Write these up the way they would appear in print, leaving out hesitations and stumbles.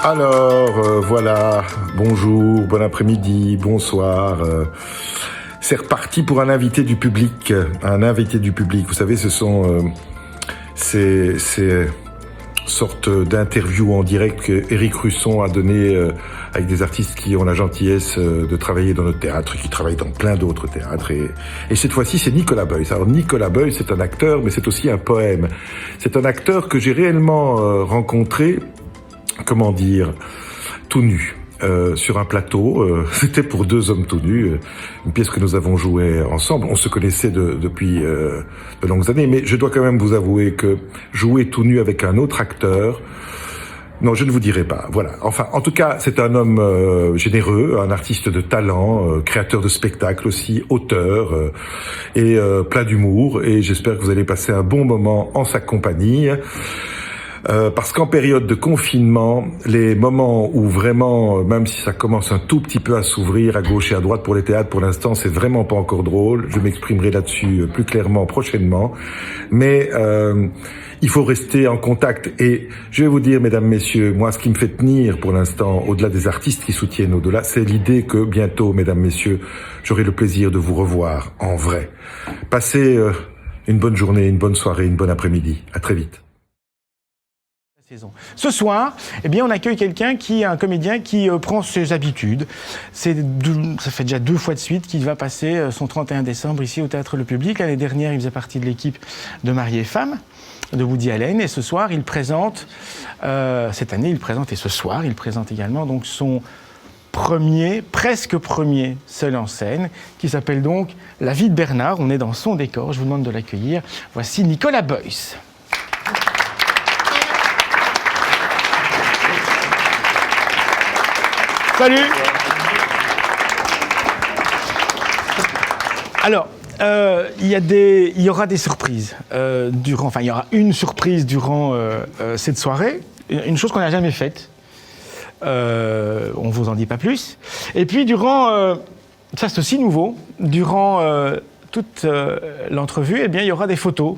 Alors, voilà, bonjour, bon après-midi, bonsoir. C'est reparti pour un invité du public. Un invité du public, vous savez, ce sont ces sortes d'interviews en direct que Éric Russon a donné avec des artistes qui ont la gentillesse de travailler dans notre théâtre, qui travaillent dans plein d'autres théâtres. Et cette fois-ci, c'est Nicolas Beuys. Alors Nicolas Beuys, c'est un acteur, mais c'est aussi un poème. C'est un acteur que j'ai réellement rencontré, comment dire, tout nu. Sur un plateau, c'était pour deux hommes tout nus, une pièce que nous avons jouée ensemble. On se connaissait depuis de longues années, mais je dois quand même vous avouer que jouer tout nu avec un autre acteur, non, je ne vous dirai pas. Voilà. Enfin, en tout cas, c'est un homme généreux, un artiste de talent, créateur de spectacles aussi, auteur et plein d'humour. Et j'espère que vous allez passer un bon moment en sa compagnie. Parce qu'en période de confinement, les moments où vraiment, même si ça commence un tout petit peu à s'ouvrir à gauche et à droite pour les théâtres, pour l'instant, c'est vraiment pas encore drôle. Je m'exprimerai là-dessus plus clairement prochainement. Mais il faut rester en contact. Et je vais vous dire, mesdames, messieurs, moi, ce qui me fait tenir pour l'instant, au-delà des artistes qui soutiennent au-delà, c'est l'idée que bientôt, mesdames, messieurs, j'aurai le plaisir de vous revoir en vrai. Passez une bonne journée, une bonne soirée, une bonne après-midi. À très vite. Ce soir, eh bien, on accueille quelqu'un qui est un comédien qui prend ses habitudes. Ça fait déjà 2 fois de suite qu'il va passer son 31 décembre ici au Théâtre Le Public. L'année dernière, il faisait partie de l'équipe de Mari et Femme de Woody Allen. Et ce soir, il présente, cette année, il présente, et ce soir, il présente également donc son presque premier seul en scène, qui s'appelle donc La vie de Bernard. On est dans son décor. Je vous demande de l'accueillir. Voici Nicolas Beuys. Salut. Alors, il y aura des surprises il y aura une surprise durant cette soirée, une chose qu'on n'a jamais faite. On vous en dit pas plus. Et puis ça c'est aussi nouveau, durant toute l'entrevue, eh bien il y aura des photos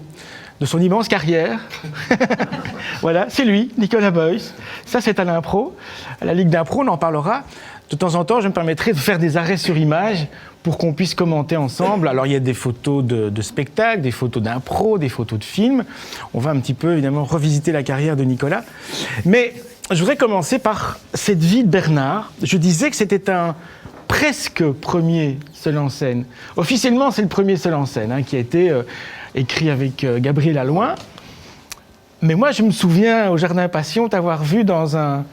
de son immense carrière. Voilà, c'est lui, Nicolas Beuys. Ça, c'est à l'impro. À la Ligue d'impro, on en parlera. De temps en temps, je me permettrai de faire des arrêts sur image pour qu'on puisse commenter ensemble. Alors, il y a des photos de spectacles, des photos d'impro, des photos de films. On va un petit peu, évidemment, revisiter la carrière de Nicolas. Mais je voudrais commencer par cette vie de Bernard. Je disais que c'était un presque premier seul en scène. Officiellement, c'est le premier seul en scène qui a été écrit avec Gabriel Alloin. Mais moi, je me souviens au Jardin Passion t'avoir vu dans un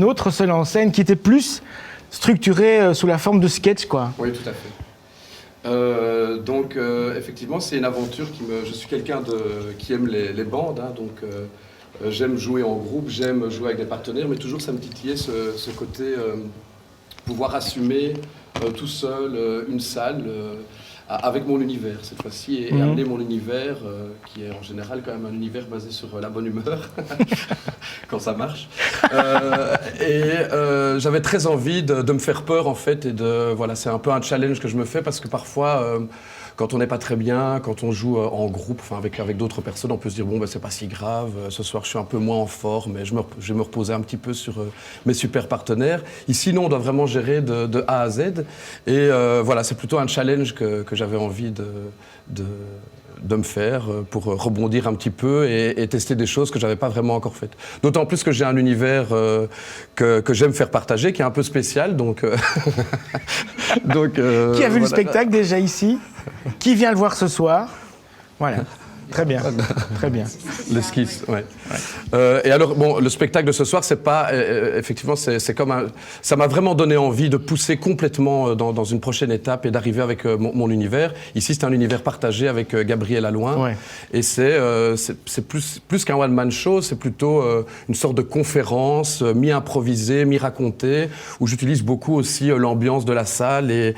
autre seul en scène qui était plus structuré sous la forme de sketch, quoi. Oui, tout à fait. Donc, effectivement, c'est une aventure je suis quelqu'un qui aime les bandes, donc j'aime jouer en groupe, j'aime jouer avec des partenaires, mais toujours ça me titillait ce côté pouvoir assumer tout seul une salle avec mon univers cette fois-ci et amener mon univers qui est en général quand même un univers basé sur la bonne humeur quand ça marche j'avais très envie de me faire peur en fait et voilà, c'est un peu un challenge que je me fais parce que parfois quand on n'est pas très bien, quand on joue en groupe, enfin avec d'autres personnes, on peut se dire bon c'est pas si grave, ce soir je suis un peu moins en forme, mais je vais me reposer un petit peu sur mes super partenaires. Ici non, on doit vraiment gérer de A à Z et voilà, c'est plutôt un challenge que j'avais envie de me faire pour rebondir un petit peu et tester des choses que j'avais pas vraiment encore faites. D'autant plus que j'ai un univers que j'aime faire partager, qui est un peu spécial, donc... Qui a vu le spectacle déjà ici? Qui vient le voir ce soir? Voilà. Très bien, très bien. L'esquisse, ouais. Et alors, bon, le spectacle de ce soir, c'est pas... effectivement, c'est comme ça m'a vraiment donné envie de pousser complètement dans une prochaine étape et d'arriver avec mon univers. Ici, c'est un univers partagé avec Gabriel Alloin. Ouais. Et c'est plus qu'un one-man show, c'est plutôt une sorte de conférence mi-improvisée, mi-racontée, où j'utilise beaucoup aussi l'ambiance de la salle et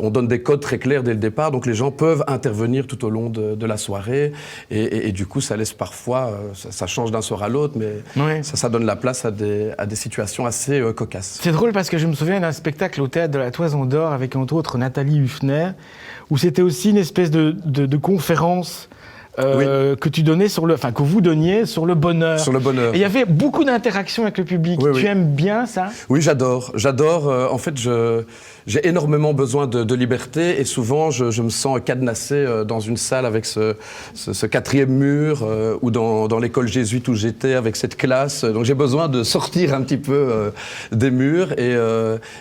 on donne des codes très clairs dès le départ. Donc, les gens peuvent intervenir tout au long de la soirée et du coup ça laisse parfois, ça change d'un soir à l'autre, mais oui. ça donne la place à des situations assez cocasses. C'est drôle parce que je me souviens d'un spectacle au Théâtre de la Toison d'Or avec entre autres Nathalie Huffner, où c'était aussi une espèce de conférence que tu donnais que vous donniez sur le bonheur. Sur le bonheur. Et il y avait beaucoup d'interactions avec le public. Oui, tu aimes bien ça? Oui, j'adore. En fait, j'ai énormément besoin de liberté et souvent je me sens cadenassé dans une salle avec ce quatrième mur ou dans l'école jésuite où j'étais avec cette classe. Donc j'ai besoin de sortir un petit peu des murs et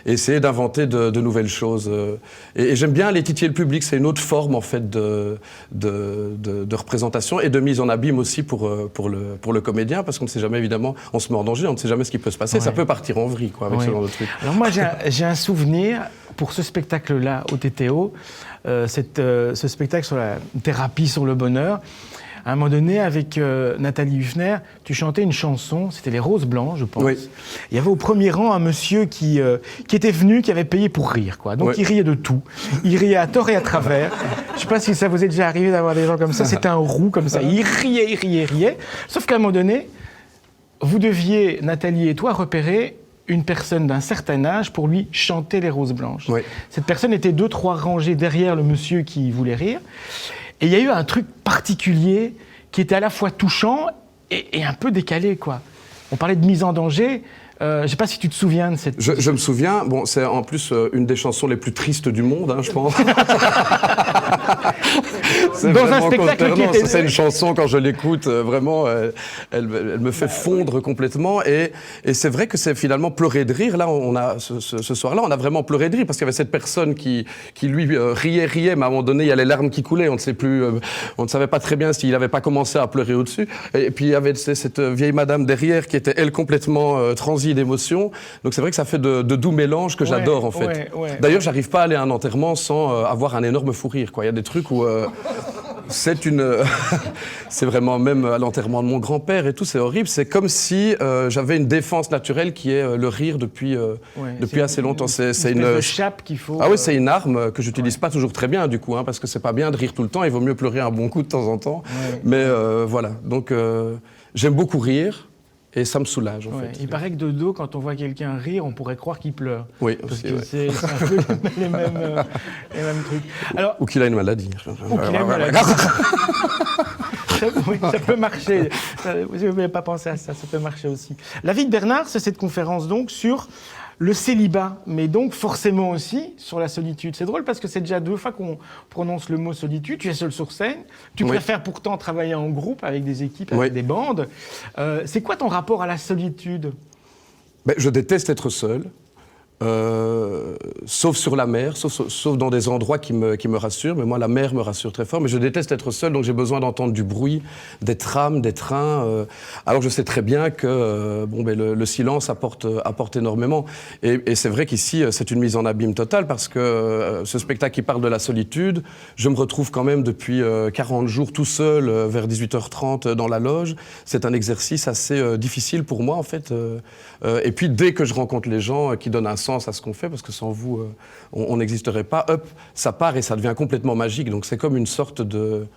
essayer d'inventer de nouvelles choses. Et j'aime bien aller titiller le public. C'est une autre forme en fait de représentation et de mise en abîme aussi pour le comédien, parce qu'on ne sait jamais, évidemment, on se met en danger, on ne sait jamais ce qui peut se passer. Ouais. Ça peut partir en vrille avec ce genre de truc. Alors moi j'ai un souvenir pour ce spectacle-là au TTO, ce spectacle sur la thérapie sur le bonheur. À un moment donné, avec Nathalie Huffner, tu chantais une chanson, c'était Les Roses Blanches, je pense. Oui. Il y avait au premier rang un monsieur qui était venu, qui avait payé pour rire, quoi. Donc il riait de tout. Il riait à tort et à travers. Je ne sais pas si ça vous est déjà arrivé d'avoir des gens comme ça. C'était un roux comme ça. Il riait. Sauf qu'à un moment donné, vous deviez, Nathalie et toi, repérer une personne d'un certain âge pour lui chanter Les Roses Blanches. Oui. Cette personne était 2-3 rangées derrière le monsieur qui voulait rire. Et il y a eu un truc particulier qui était à la fois touchant et un peu décalé, quoi. On parlait de mise en danger. Je ne sais pas si tu te souviens de cette... Je me souviens. Bon, c'est en plus une des chansons les plus tristes du monde, je pense. C'est dans un spectacle qui était... C'est une chanson, quand je l'écoute, vraiment, elle me fait fondre complètement. Et c'est vrai que c'est finalement pleurer de rire. Là, ce soir-là, on a vraiment pleuré de rire, parce qu'il y avait cette personne qui lui, riait, mais à un moment donné, il y a les larmes qui coulaient. On ne savait pas très bien s'il n'avait pas commencé à pleurer au-dessus. Et puis, il y avait cette vieille madame derrière qui était, elle, complètement transie d'émotions. Donc, c'est vrai que ça fait de doux mélanges que j'adore, en fait. D'ailleurs, j'arrive pas à aller à un enterrement sans avoir un énorme fou rire, quoi. Il y a des trucs où... c'est vraiment, même à l'enterrement de mon grand-père et tout, c'est horrible. C'est comme si j'avais une défense naturelle qui est le rire depuis assez longtemps. C'est une chape qu'il faut... Ah oui, c'est une arme que j'utilise pas toujours très bien, du coup, parce que c'est pas bien de rire tout le temps. Il vaut mieux pleurer un bon coup de temps en temps. Ouais. Mais voilà. Donc, j'aime beaucoup rire. Et ça me soulage, en fait. Il paraît que de dos, quand on voit quelqu'un rire, on pourrait croire qu'il pleure. Oui, parce aussi, que c'est un peu les mêmes trucs. Alors, ou qu'il a une maladie. Ou qu'il a une maladie. Ça peut marcher. Je n'avais pas pensé à ça, ça peut marcher aussi. La vie de Bernard, c'est cette conférence donc sur le célibat, mais donc forcément aussi sur la solitude. C'est drôle parce que c'est déjà 2 fois qu'on prononce le mot solitude. Tu es seul sur scène. Tu préfères pourtant travailler en groupe avec des équipes, avec des bandes. C'est quoi ton rapport à la solitude ? Je déteste être seul. Sauf sur la mer, sauf dans des endroits qui me rassurent. Mais moi, la mer me rassure très fort. Mais je déteste être seul, donc j'ai besoin d'entendre du bruit, des trams, des trains. Alors je sais très bien que le silence apporte énormément. Et c'est vrai qu'ici, c'est une mise en abîme totale, parce que ce spectacle qui parle de la solitude, je me retrouve quand même depuis 40 jours tout seul, vers 18h30 dans la loge. C'est un exercice assez difficile pour moi, en fait. Et puis, dès que je rencontre les gens qui donnent un sens à ce qu'on fait, parce que sans vous, on n'existerait pas. Hop, ça part et ça devient complètement magique. Donc c'est comme une sorte de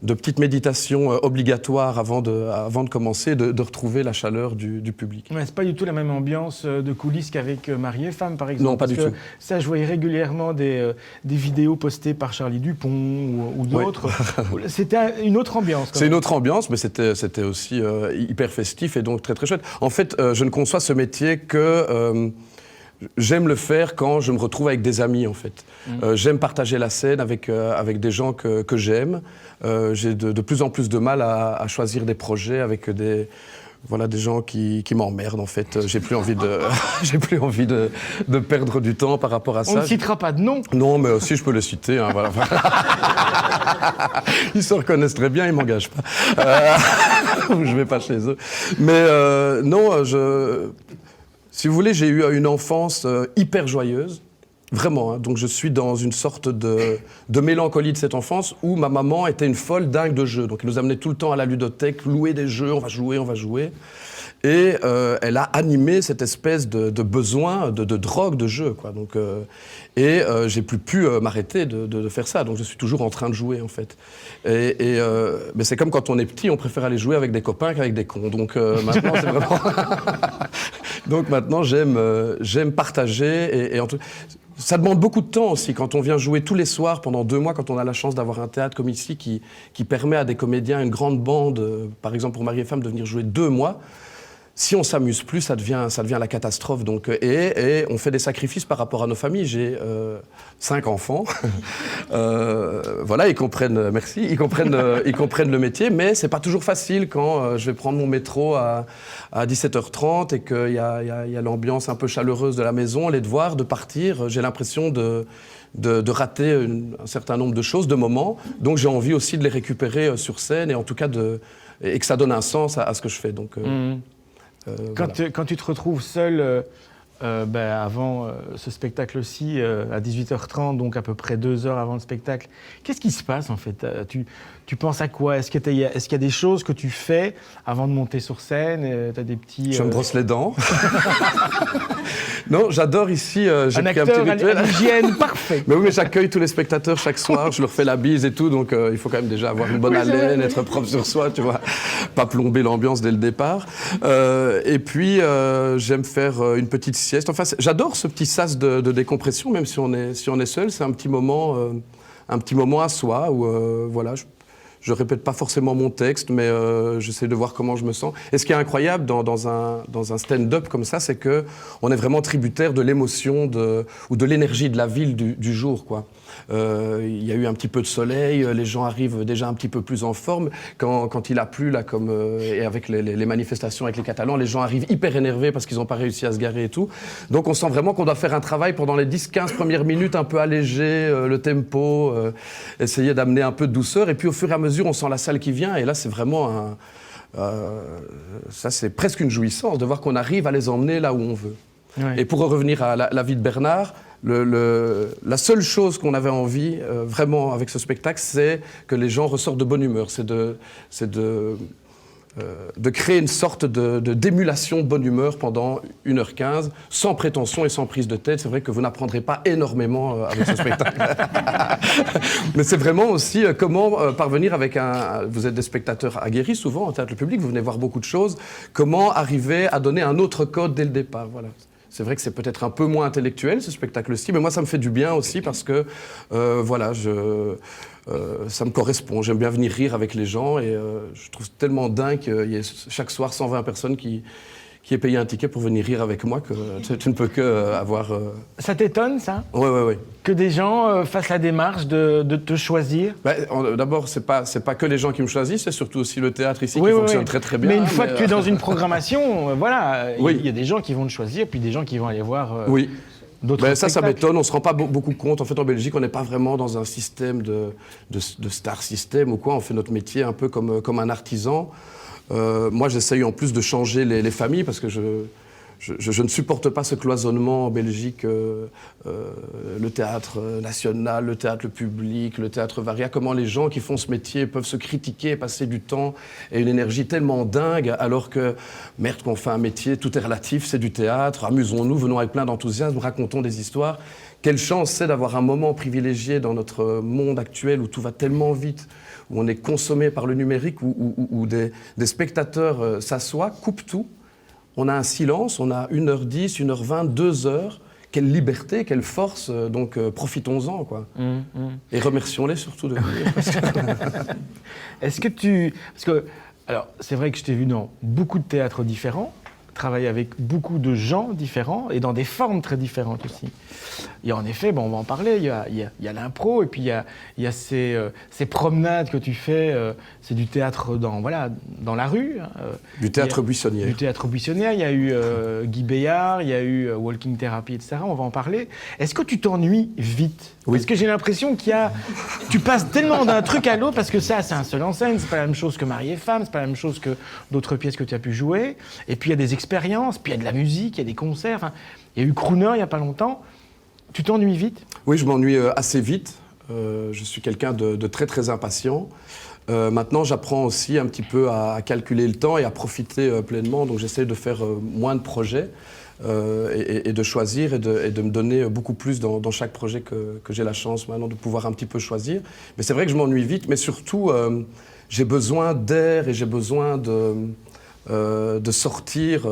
petite méditation obligatoire avant de commencer, de retrouver la chaleur du public. Mais c'est pas du tout la même ambiance de coulisses qu'avec Marie et Femme, par exemple. Non, pas du tout. Ça, je voyais régulièrement des vidéos postées par Charlie Dupont ou d'autres. C'était une autre ambiance. C'est une autre ambiance, mais c'était aussi hyper festif et donc très très chouette. En fait, je ne conçois ce métier que... j'aime le faire quand je me retrouve avec des amis, en fait. J'aime partager la scène avec des gens que j'aime. J'ai de plus en plus de mal à choisir des projets avec des gens qui m'emmerdent, en fait. J'ai plus envie de perdre du temps par rapport à ça. On ne citera pas de nom. Non, mais aussi je peux le citer. Voilà. Ils se reconnaissent très bien, ils m'engagent pas. Je vais pas chez eux. Mais non, si vous voulez, j'ai eu une enfance hyper joyeuse, vraiment. Donc je suis dans une sorte de mélancolie de cette enfance où ma maman était une folle dingue de jeux. Donc elle nous amenait tout le temps à la ludothèque, louer des jeux, on va jouer. Et elle a animé cette espèce de besoin de drogue, de jeu, quoi. Donc, j'ai plus pu m'arrêter de faire ça. Donc je suis toujours en train de jouer, en fait. Mais c'est comme quand on est petit, on préfère aller jouer avec des copains qu'avec des cons. Donc maintenant, c'est vraiment... Donc maintenant, j'aime partager. Ça demande beaucoup de temps aussi quand on vient jouer tous les soirs pendant 2 mois, quand on a la chance d'avoir un théâtre comme ici qui permet à des comédiens, une grande bande, par exemple pour Marie et Femme, de venir jouer 2 mois. Si on s'amuse plus, ça devient la catastrophe. Donc, et on fait des sacrifices par rapport à nos familles. J'ai 5 enfants. Voilà, ils comprennent, merci, ils comprennent le métier, mais c'est pas toujours facile quand je vais prendre mon métro à 17h30 et qu'il y a l'ambiance un peu chaleureuse de la maison, les devoirs, de partir. J'ai l'impression de rater un certain nombre de choses, de moments. Donc j'ai envie aussi de les récupérer sur scène et en tout cas et que ça donne un sens à ce que je fais. Donc, Quand tu te retrouves seul avant ce spectacle-ci, à 18h30, donc à peu près 2 heures avant le spectacle, qu'est-ce qui se passe en fait? Tu penses à quoi? Est-ce qu'il y a des choses que tu fais avant de monter sur scène? T'as des petits... Je me brosse les dents. Non, j'adore ici. J'ai un pris acteur un petit rituel. à l'hygiène parfait. Mais oui, mais j'accueille tous les spectateurs chaque soir, je leur fais la bise et tout, donc il faut quand même déjà avoir une bonne haleine, être propre sur soi, tu vois, pas plomber l'ambiance dès le départ. Et puis j'aime faire une petite sieste. Enfin, j'adore ce petit sas de décompression, même si on est seul. C'est un petit moment à soi où voilà. Je répète pas forcément mon texte, mais j'essaie de voir comment je me sens. Et ce qui est incroyable dans un stand-up comme ça, c'est que on est vraiment tributaire de l'émotion ou de l'énergie de la ville du jour, quoi. Il y a eu un petit peu de soleil, les gens arrivent déjà un petit peu plus en forme. Quand il a plu, là, et avec les manifestations avec les Catalans, les gens arrivent hyper énervés parce qu'ils n'ont pas réussi à se garer et tout. Donc on sent vraiment qu'on doit faire un travail pendant les 10-15 premières minutes, un peu alléger le tempo, essayer d'amener un peu de douceur. Et puis au fur et à mesure, on sent la salle qui vient. Et là, c'est vraiment ça, c'est presque une jouissance de voir qu'on arrive à les emmener là où on veut. Ouais. Et pour revenir à la vie de Bernard, la seule chose qu'on avait envie, vraiment, avec ce spectacle, c'est que les gens ressortent de bonne humeur. C'est de créer une sorte d'émulation de bonne humeur pendant 1h15, sans prétention et sans prise de tête. C'est vrai que vous n'apprendrez pas énormément avec ce spectacle. Mais c'est vraiment aussi comment parvenir avec vous êtes des spectateurs aguerris souvent en théâtre public, vous venez voir beaucoup de choses, comment arriver à donner un autre code dès le départ. Voilà. C'est vrai que c'est peut-être un peu moins intellectuel, ce spectacle-ci, mais moi, ça me fait du bien aussi parce que, voilà, ça me correspond. J'aime bien venir rire avec les gens et je trouve tellement dingue qu'il y ait chaque soir 120 personnes qui aient payé un ticket pour venir rire avec moi que tu ne peux que avoir... Ça t'étonne, ça? Oui. Que des gens fassent la démarche de te choisir? D'abord, c'est pas que les gens qui me choisissent, c'est surtout aussi le théâtre ici qui fonctionne très très bien. Mais une fois que tu es dans une programmation, voilà, il y a des gens qui vont te choisir, puis des gens qui vont aller voir d'autres spectacles. Ça m'étonne, on ne se rend pas beaucoup compte. En fait, en Belgique, on n'est pas vraiment dans un système de star system ou quoi. On fait notre métier un peu comme un artisan. Moi, j'essaye en plus de changer les familles parce que je ne supporte pas ce cloisonnement en Belgique, le théâtre national, le théâtre public, le théâtre varia, comment les gens qui font ce métier peuvent se critiquer, passer du temps et une énergie tellement dingue, alors que, merde, qu'on fait un métier, tout est relatif, c'est du théâtre, amusons-nous, venons avec plein d'enthousiasme, racontons des histoires. Quelle chance c'est d'avoir un moment privilégié dans notre monde actuel où tout va tellement vite, où on est consommé par le numérique, où des spectateurs s'assoient, coupent tout. On a un silence, on a 1h10, 1h20, 2 heures. Quelle liberté, quelle force, donc profitons-en, quoi. Et remercions-les surtout de venir. Est-ce que alors, c'est vrai que je t'ai vu dans beaucoup de théâtres différents, travailler avec beaucoup de gens différents et dans des formes très différentes aussi. Et en effet, on va en parler, il y a l'impro et puis il y a ces promenades que tu fais, c'est du théâtre dans la rue. Du théâtre buissonnière. Du théâtre buissonnière, il y a eu Guy Béard, il y a eu Walking Therapy, etc. On va en parler. Est-ce que tu t'ennuies vite? Oui. Parce que j'ai l'impression tu passes tellement d'un truc à l'autre, parce que ça, c'est un seul en scène, c'est pas la même chose que Marie et Femme, c'est pas la même chose que d'autres pièces que tu as pu jouer. Et puis il y a des expériences, puis il y a de la musique, il y a des concerts. Enfin, il y a eu Crooner il y a pas longtemps. Tu t'ennuies vite? Oui, je m'ennuie assez vite. Je suis quelqu'un de très très impatient. Maintenant, j'apprends aussi un petit peu à calculer le temps et à profiter pleinement. Donc j'essaie de faire moins de projets et de choisir et de me donner beaucoup plus dans chaque projet que j'ai la chance maintenant de pouvoir un petit peu choisir. Mais c'est vrai que je m'ennuie vite, mais surtout j'ai besoin d'air et j'ai besoin de sortir.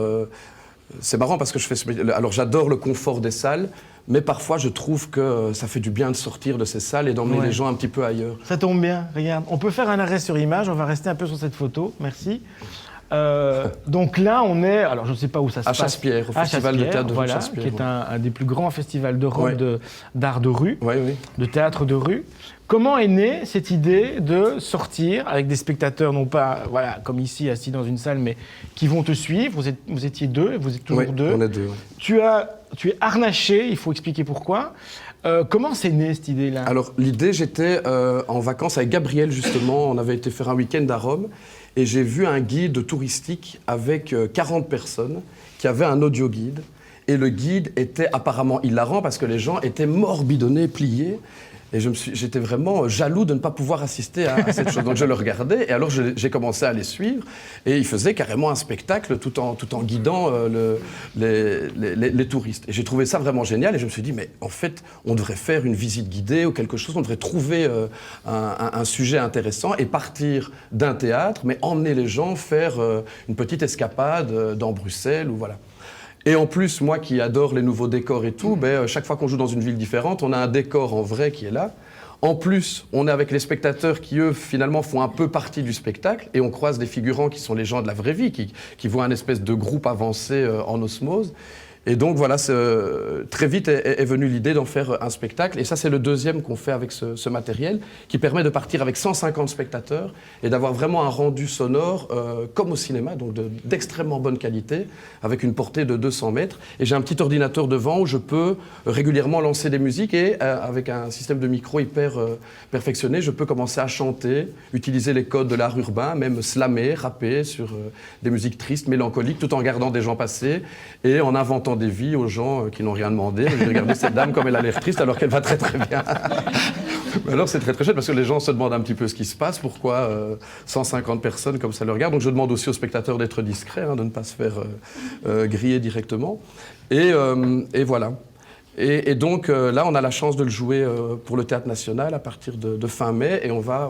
c'est marrant parce que alors j'adore le confort des salles, mais parfois je trouve que ça fait du bien de sortir de ces salles et d'emmener les gens un petit peu ailleurs. Ça tombe bien, regarde. On peut faire un arrêt sur image, on va rester un peu sur cette photo, merci. Donc là, on est, alors je ne sais pas où ça se passe. À Chassepierre, au Festival de théâtre de rue Chassepierre. Qui est un des plus grands festivals d'Europe d'art de rue, de théâtre de rue. Comment est née cette idée de sortir avec des spectateurs, non pas comme ici, assis dans une salle, mais qui vont te suivre? Vous étiez deux, vous êtes toujours deux. On est deux. Tu es harnaché, il faut expliquer pourquoi. Comment c'est né cette idée-là? Alors l'idée, j'étais en vacances avec Gabriel justement, on avait été faire un week-end à Rome et j'ai vu un guide touristique avec 40 personnes qui avait un audio guide et le guide était apparemment hilarant parce que les gens étaient morbidonnés, pliés. Et j'étais vraiment jaloux de ne pas pouvoir assister à cette chose. Donc je le regardais et alors j'ai commencé à les suivre. Et ils faisaient carrément un spectacle tout en guidant les touristes. Et j'ai trouvé ça vraiment génial. Et je me suis dit, mais en fait, on devrait faire une visite guidée ou quelque chose. On devrait trouver un sujet intéressant et partir d'un théâtre, mais emmener les gens faire une petite escapade dans Bruxelles ou voilà. Et en plus, moi qui adore les nouveaux décors et tout, chaque fois qu'on joue dans une ville différente, on a un décor en vrai qui est là. En plus, on est avec les spectateurs qui, eux, finalement, font un peu partie du spectacle. Et on croise des figurants qui sont les gens de la vraie vie, qui voient un espèce de groupe avancer en osmose. Et donc voilà, très vite est venue l'idée d'en faire un spectacle. Et ça, c'est le deuxième qu'on fait avec ce matériel, qui permet de partir avec 150 spectateurs et d'avoir vraiment un rendu sonore comme au cinéma, donc d'extrêmement bonne qualité, avec une portée de 200 mètres. Et j'ai un petit ordinateur devant où je peux régulièrement lancer des musiques et avec un système de micro hyper perfectionné, je peux commencer à chanter, utiliser les codes de l'art urbain, même slammer, rapper sur des musiques tristes, mélancoliques, tout en gardant des gens passés et en inventant des vies aux gens qui n'ont rien demandé. J'ai regardé cette dame comme elle a l'air triste alors qu'elle va très très bien. Mais alors c'est très très chouette parce que les gens se demandent un petit peu ce qui se passe, pourquoi 150 personnes comme ça le regardent. Donc je demande aussi aux spectateurs d'être discrets, de ne pas se faire griller directement. Et voilà. Et donc là, on a la chance de le jouer pour le Théâtre National à partir de fin mai et on va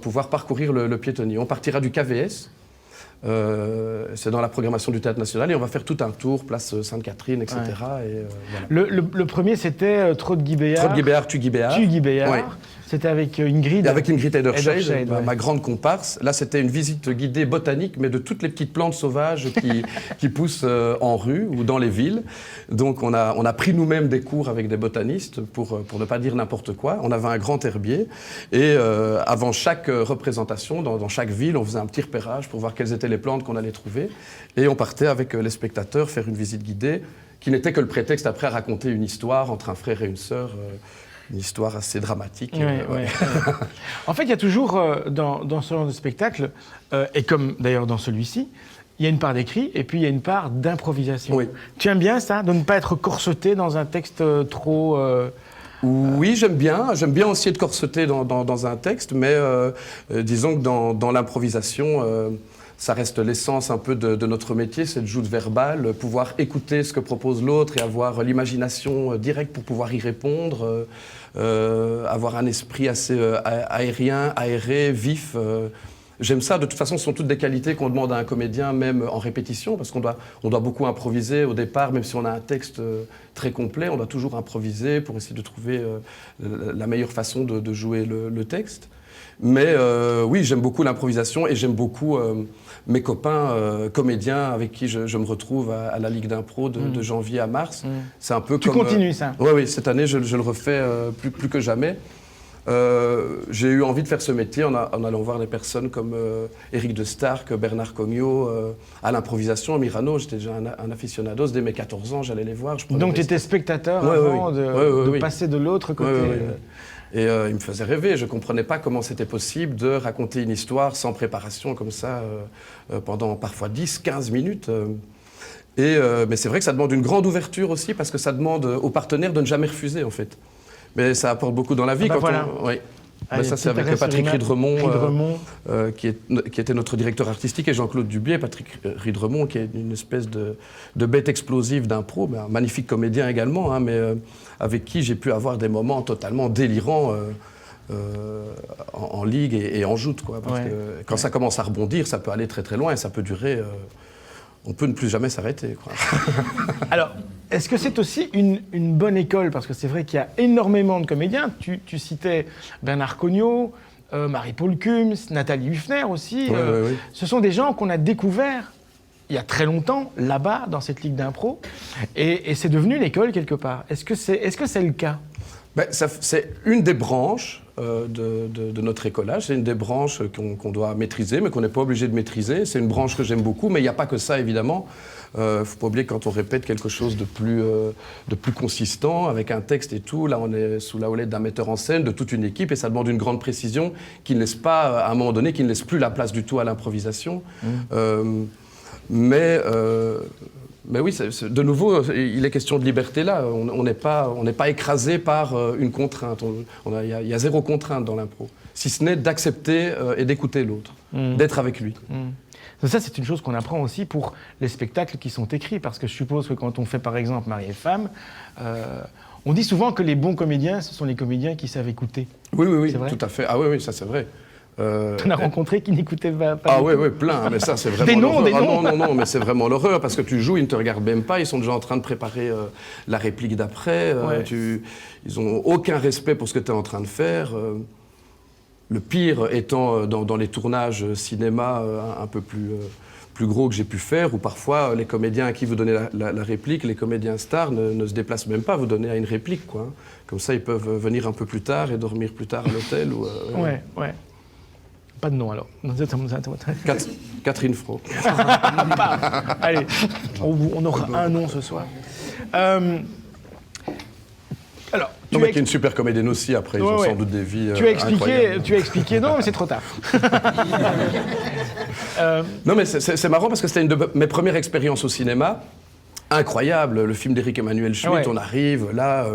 pouvoir parcourir le piétonnier. On partira du KVS. C'est dans la programmation du Théâtre National et on va faire tout un tour, place Sainte-Catherine, etc. Et, voilà. Le premier, c'était Trot de Guy Béard. Trot de Guy Béard, Tu Guy Béard. Tu Guy Béard. Ouais. C'était avec Ingrid. Avec Ingrid Edersheid, ma ouais. grande comparse. Là, c'était une visite guidée botanique, mais de toutes les petites plantes sauvages qui poussent en rue ou dans les villes. Donc, on a pris nous-mêmes des cours avec des botanistes pour ne pas dire n'importe quoi. On avait un grand herbier. Et avant chaque représentation, dans chaque ville, on faisait un petit repérage pour voir quelles étaient les plantes qu'on allait trouver. Et on partait avec les spectateurs faire une visite guidée qui n'était que le prétexte après à raconter une histoire entre un frère et une sœur. Une histoire assez dramatique. Ouais. En fait, il y a toujours, dans ce genre de spectacle, et comme d'ailleurs dans celui-ci, il y a une part d'écrit et puis il y a une part d'improvisation. Oui. Tu aimes bien ça, de ne pas être corseté dans un texte trop... Oui, j'aime bien. J'aime bien aussi être corseté dans un texte, mais disons que dans l'improvisation... ça reste l'essence un peu de notre métier, c'est de joute verbale, pouvoir écouter ce que propose l'autre et avoir l'imagination directe pour pouvoir y répondre, avoir un esprit assez aérien, aéré, vif. J'aime ça. De toute façon, ce sont toutes des qualités qu'on demande à un comédien, même en répétition, parce qu'on doit beaucoup improviser au départ, même si on a un texte très complet, on doit toujours improviser pour essayer de trouver la meilleure façon de jouer le texte. Mais oui, j'aime beaucoup l'improvisation et j'aime beaucoup mes copains comédiens avec qui je me retrouve à la Ligue d'impro de janvier à mars. C'est un peu tu comme... continues ça? Oui, cette année, je le refais plus que jamais. J'ai eu envie de faire ce métier en allant voir des personnes comme Éric de Starck, Bernard Cognot, à l'improvisation, à Mirano. J'étais déjà un aficionados. Dès mes 14 ans, j'allais les voir. Donc tu étais spectateur avant de passer de l'autre côté Et il me faisait rêver. Je ne comprenais pas comment c'était possible de raconter une histoire sans préparation comme ça pendant parfois 10-15 minutes. Mais c'est vrai que ça demande une grande ouverture aussi parce que ça demande aux partenaires de ne jamais refuser en fait. Mais ça apporte beaucoup dans la vie. Allez, ça, c'est avec Patrick Ridremont, qui était notre directeur artistique, et Jean-Claude Dubier. Patrick Ridremont, qui est une espèce de bête explosive d'impro, un magnifique comédien également, mais avec qui j'ai pu avoir des moments totalement délirants en ligue et en joute. Parce que quand ça commence à rebondir, ça peut aller très très loin et ça peut durer on peut ne plus jamais s'arrêter, quoi. Alors, est-ce que c'est aussi une bonne école? Parce que c'est vrai qu'il y a énormément de comédiens. Tu citais Bernard Cognot, Marie-Paul Kums, Nathalie Huffner aussi. Oui. Ce sont des gens qu'on a découverts il y a très longtemps, là-bas, dans cette ligue d'impro. Et c'est devenu une école quelque part. Est-ce que c'est le cas? C'est une des branches de notre écolage, c'est une des branches qu'on doit maîtriser, mais qu'on n'est pas obligé de maîtriser. C'est une branche que j'aime beaucoup, mais il n'y a pas que ça, évidemment. Il ne faut pas oublier que quand on répète quelque chose de plus consistant, avec un texte et tout, là on est sous la houlette d'un metteur en scène, de toute une équipe, et ça demande une grande précision qui ne laisse pas, à un moment donné, qui ne laisse plus la place du tout à l'improvisation. Mais oui, de nouveau, il est question de liberté là. On n'est pas écrasé par une contrainte. Il y a zéro contrainte dans l'impro, si ce n'est d'accepter et d'écouter l'autre, d'être avec lui. Ça, c'est une chose qu'on apprend aussi pour les spectacles qui sont écrits, parce que je suppose que quand on fait par exemple Mari et Femme, on dit souvent que les bons comédiens, ce sont les comédiens qui savent écouter. Oui, tout à fait. Ah oui, ça c'est vrai. On a rencontré qui n'écoutaient pas. Ah oui, plein, mais ça c'est vraiment des noms. Non, mais c'est vraiment l'horreur, parce que tu joues, ils ne te regardent même pas, ils sont déjà en train de préparer la réplique d'après, ils n'ont aucun respect pour ce que tu es en train de faire. Le pire étant dans les tournages cinéma un peu plus gros que j'ai pu faire, où parfois les comédiens à qui vous donnez la réplique, les comédiens stars ne se déplacent même pas, vous donnez à une réplique, quoi. Comme ça, ils peuvent venir un peu plus tard et dormir plus tard à l'hôtel. Ouais. Pas de nom alors. Catherine Fro. Allez, on aura un nom ce soir. Alors, qui est une super comédienne aussi, après, ils ont sans doute des vies incroyables. Tu as expliqué, non, mais c'est trop tard. Non, mais c'est marrant parce que c'était une de mes premières expériences au cinéma. Incroyable, le film d'Éric Emmanuel Schmitt, on arrive là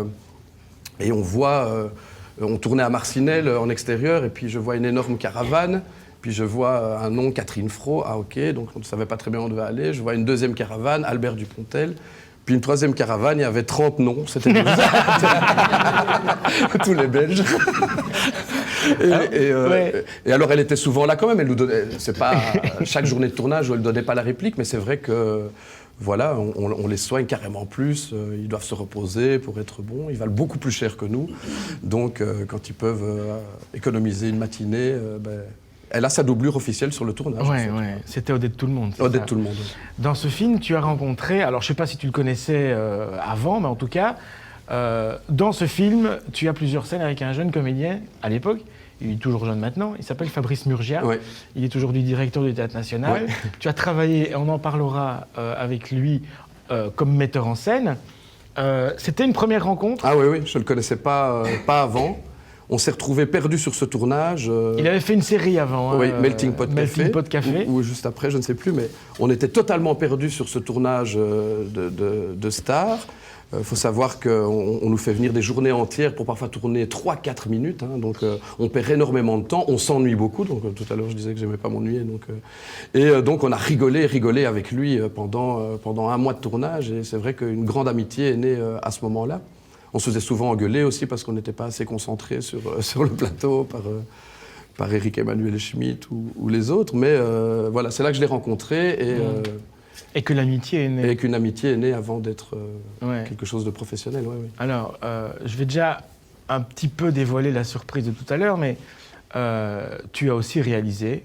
et on voit... on tournait à Marcinelle en extérieur, et puis je vois une énorme caravane, puis je vois un nom, Catherine Fro, ah ok, donc on ne savait pas très bien où on devait aller. Je vois une deuxième caravane, Albert Dupontel, puis une troisième caravane, il y avait 30 noms, c'était tous les Belges. Et alors elle était souvent là quand même, elle nous donnait, c'est pas chaque journée de tournage où elle ne donnait pas la réplique, mais c'est vrai que voilà, on les soigne carrément plus, ils doivent se reposer pour être bons, ils valent beaucoup plus cher que nous, donc quand ils peuvent économiser une matinée, elle a sa doublure officielle sur le tournage. C'était Odette Tout-le-Monde. Odette Tout-le-Monde. Dans ce film, tu as rencontré, alors je ne sais pas si tu le connaissais avant, mais en tout cas, dans ce film, tu as plusieurs scènes avec un jeune comédien à l'époque. Il est toujours jeune maintenant, il s'appelle Fabrice Murgia, il est aujourd'hui directeur du Théâtre National. Tu as travaillé, et on en parlera avec lui, comme metteur en scène. C'était une première rencontre? Ah oui, je ne le connaissais pas avant. On s'est retrouvés perdus sur ce tournage. Il avait fait une série avant. Oui, Melting Pot Café. Ou juste après, je ne sais plus, mais on était totalement perdus sur ce tournage de Star. Il faut savoir qu'on nous fait venir des journées entières pour parfois tourner 3-4 minutes. Donc on perd énormément de temps, on s'ennuie beaucoup. Donc tout à l'heure je disais que j'aimais pas m'ennuyer. Donc on a rigolé avec lui pendant un mois de tournage. Et c'est vrai qu'une grande amitié est née à ce moment-là. On se faisait souvent engueuler aussi parce qu'on n'était pas assez concentrés sur le plateau par Éric Emmanuel Schmitt ou les autres. Mais voilà, c'est là que je l'ai rencontré. Et que l'amitié est née. Et qu'une amitié est née avant d'être quelque chose de professionnel. Alors, je vais déjà un petit peu dévoiler la surprise de tout à l'heure, mais tu as aussi réalisé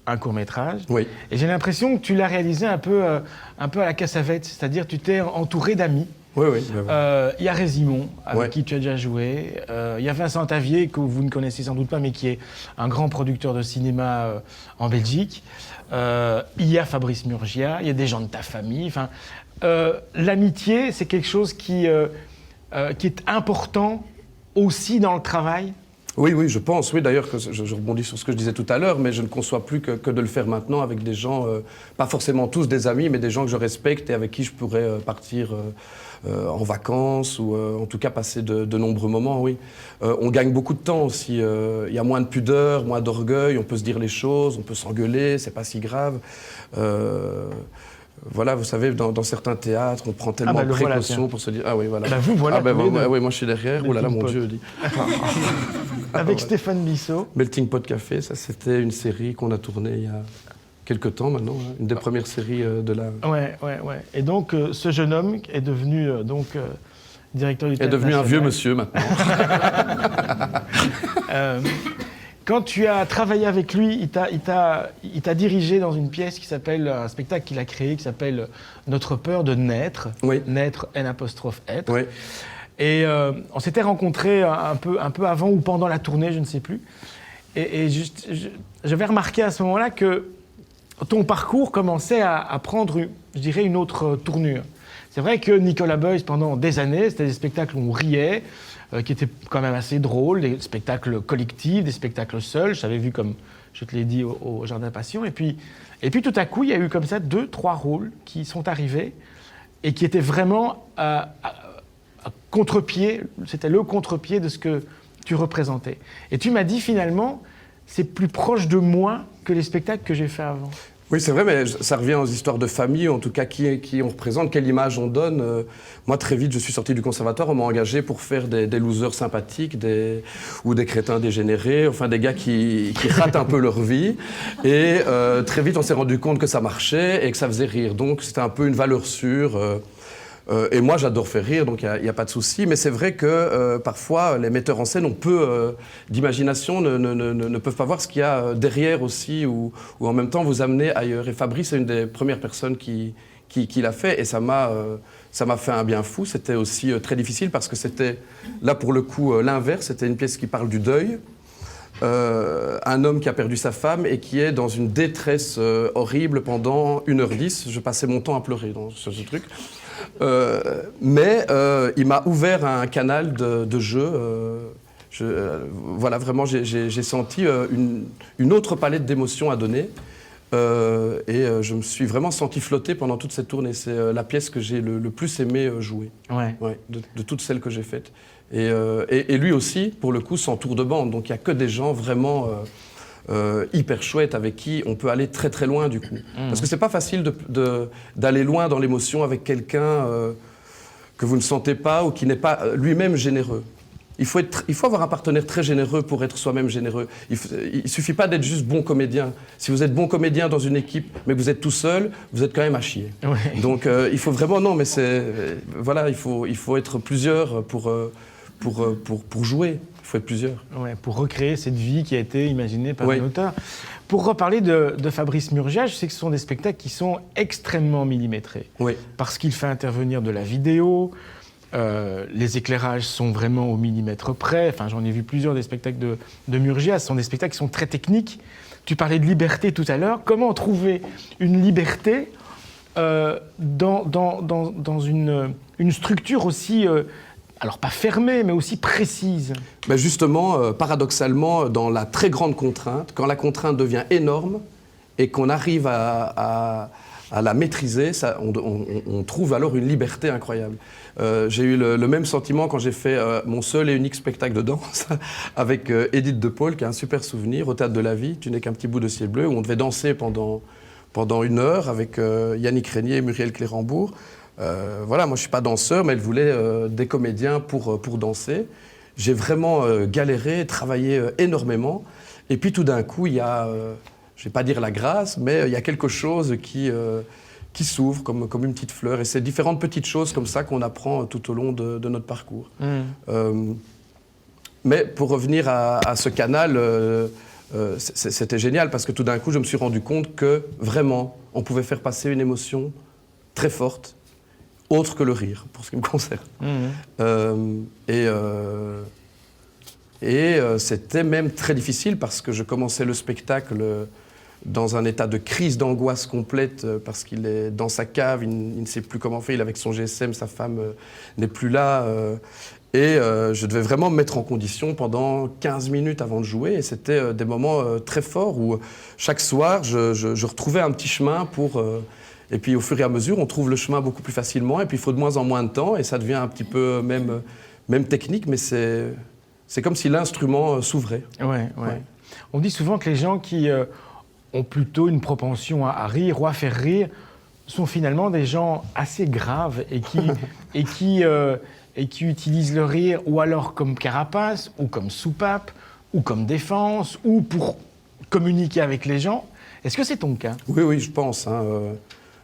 un court-métrage. Oui. Et j'ai l'impression que tu l'as réalisé un peu à la Cassavette, c'est-à-dire tu t'es entouré d'amis. Oui. Il y a Résimon, avec qui tu as déjà joué. Il y a Vincent Tavier, que vous ne connaissez sans doute pas, mais qui est un grand producteur de cinéma en Belgique. Il y a Fabrice Murgia, il y a des gens de ta famille. Enfin, l'amitié, c'est quelque chose qui est important aussi dans le travail. Oui, je pense. Oui, d'ailleurs, je rebondis sur ce que je disais tout à l'heure, mais je ne conçois plus que de le faire maintenant avec des gens, pas forcément tous des amis, mais des gens que je respecte et avec qui je pourrais partir en vacances ou en tout cas passer de nombreux moments, oui. On gagne beaucoup de temps aussi. Il y a moins de pudeur, moins d'orgueil, on peut se dire les choses, on peut s'engueuler, c'est pas si grave. Voilà, vous savez, dans certains théâtres, on prend tellement de précautions pour se dire... Ah oui, voilà. Vous voilà. Oui, moi je suis derrière. Oh là là, mon Dieu, dit. Avec Stéphane Bissot. Melting Pot Café, ça c'était une série qu'on a tournée quelque temps maintenant, hein, une des premières séries de la... Ouais. Et donc, ce jeune homme est devenu directeur du est Théâtre devenu un vieux National. monsieur maintenant. Quand tu as travaillé avec lui, il t'a dirigé dans une pièce qui s'appelle, un spectacle qu'il a créé, qui s'appelle Notre peur de naître. Oui. Naître, N''être. Oui. Et on s'était rencontrés un peu avant ou pendant la tournée, je ne sais plus. Et j'avais remarqué à ce moment-là que ton parcours commençait à prendre, je dirais, une autre tournure. C'est vrai que Nicolas Beuys, pendant des années, c'était des spectacles où on riait, qui étaient quand même assez drôles, des spectacles collectifs, des spectacles seuls. Je t'avais vu, comme je te l'ai dit, au Jardin Passion. Et puis tout à coup, il y a eu comme ça 2-3 rôles qui sont arrivés et qui étaient vraiment à contre-pied. C'était le contre-pied de ce que tu représentais. Et tu m'as dit, finalement, c'est plus proche de moi que les spectacles que j'ai faits avant. Oui, c'est vrai, mais ça revient aux histoires de famille, en tout cas qui on représente, quelle image on donne. Moi, très vite, je suis sorti du conservatoire, on m'a engagé pour faire des losers sympathiques ou des crétins dégénérés, enfin des gars qui ratent un peu leur vie. Et très vite, on s'est rendu compte que ça marchait et que ça faisait rire. Donc, c'était un peu une valeur sûre. Et moi, j'adore faire rire, donc il n'y a pas de souci. Mais c'est vrai que parfois, les metteurs en scène ont peu d'imagination, ne peuvent pas voir ce qu'il y a derrière aussi, ou en même temps vous amener ailleurs. Et Fabrice est une des premières personnes qui l'a fait, et ça m'a fait un bien fou. C'était aussi très difficile parce que c'était, là pour le coup, l'inverse. C'était une pièce qui parle du deuil. Un homme qui a perdu sa femme et qui est dans une détresse horrible pendant 1h10. Je passais mon temps à pleurer sur ce truc. Mais il m'a ouvert un canal de jeu. Voilà, vraiment, j'ai senti une autre palette d'émotions à donner. Et je me suis vraiment senti flotter pendant toute cette tournée. C'est la pièce que j'ai le plus aimé jouer. Ouais. Ouais, de toutes celles que j'ai faites. Et lui aussi, pour le coup, s'entoure de bande. Donc il n'y a que des gens vraiment hyper chouettes avec qui on peut aller très très loin du coup. Parce que c'est pas facile d'aller loin dans l'émotion avec quelqu'un que vous ne sentez pas ou qui n'est pas lui-même généreux. Il faut avoir un partenaire très généreux pour être soi-même généreux. Il suffit pas d'être juste bon comédien. Si vous êtes bon comédien dans une équipe, mais que vous êtes tout seul, vous êtes quand même à chier. Ouais. Donc il faut vraiment, non, mais voilà, il faut être plusieurs pour jouer. Il faut être plusieurs. Ouais, pour recréer cette vie qui a été imaginée par Oui. un auteur. Pour reparler de Fabrice Murgia, je sais que ce sont des spectacles qui sont extrêmement millimétrés. Oui. Parce qu'il fait intervenir de la vidéo, les éclairages sont vraiment au millimètre près. Enfin, j'en ai vu plusieurs des spectacles de Murgia. Ce sont des spectacles qui sont très techniques. Tu parlais de liberté tout à l'heure. Comment trouver une liberté dans une structure aussi... alors pas fermée, mais aussi précise. Ben justement, paradoxalement, dans la très grande contrainte, quand la contrainte devient énorme et qu'on arrive à la maîtriser, on trouve alors une liberté incroyable. J'ai eu le même sentiment quand j'ai fait mon seul et unique spectacle de danse avec Edith De Paul, qui a un super souvenir, au Théâtre de la Vie, Tu n'es qu'un petit bout de ciel bleu, où on devait danser pendant 1 heure avec Yannick Régnier et Muriel Clérambourg. Voilà, moi je suis pas danseur, mais elle voulait des comédiens pour danser. J'ai vraiment galéré, travaillé énormément. Et puis tout d'un coup, il y a, je vais pas dire la grâce, mais il y a quelque chose qui s'ouvre comme une petite fleur. Et c'est différentes petites choses comme ça qu'on apprend tout au long de notre parcours. Mais pour revenir à ce canal, c'était génial parce que tout d'un coup, je me suis rendu compte que vraiment, on pouvait faire passer une émotion très forte, autre que le rire, pour ce qui me concerne. C'était même très difficile parce que je commençais le spectacle dans un état de crise d'angoisse complète parce qu'il est dans sa cave, il ne sait plus comment faire, il est avec son GSM, sa femme n'est plus là. Je devais vraiment me mettre en condition pendant 15 minutes avant de jouer. Et c'était des moments très forts où chaque soir, je retrouvais un petit chemin pour... Et puis au fur et à mesure, on trouve le chemin beaucoup plus facilement et puis il faut de moins en moins de temps et ça devient un petit peu même technique, mais c'est comme si l'instrument s'ouvrait. Ouais. On dit souvent que les gens qui ont plutôt une propension à rire ou à faire rire sont finalement des gens assez graves et qui utilisent le rire ou alors comme carapace ou comme soupape ou comme défense ou pour communiquer avec les gens. Est-ce que c'est ton cas? Oui, oui, je pense. Hein,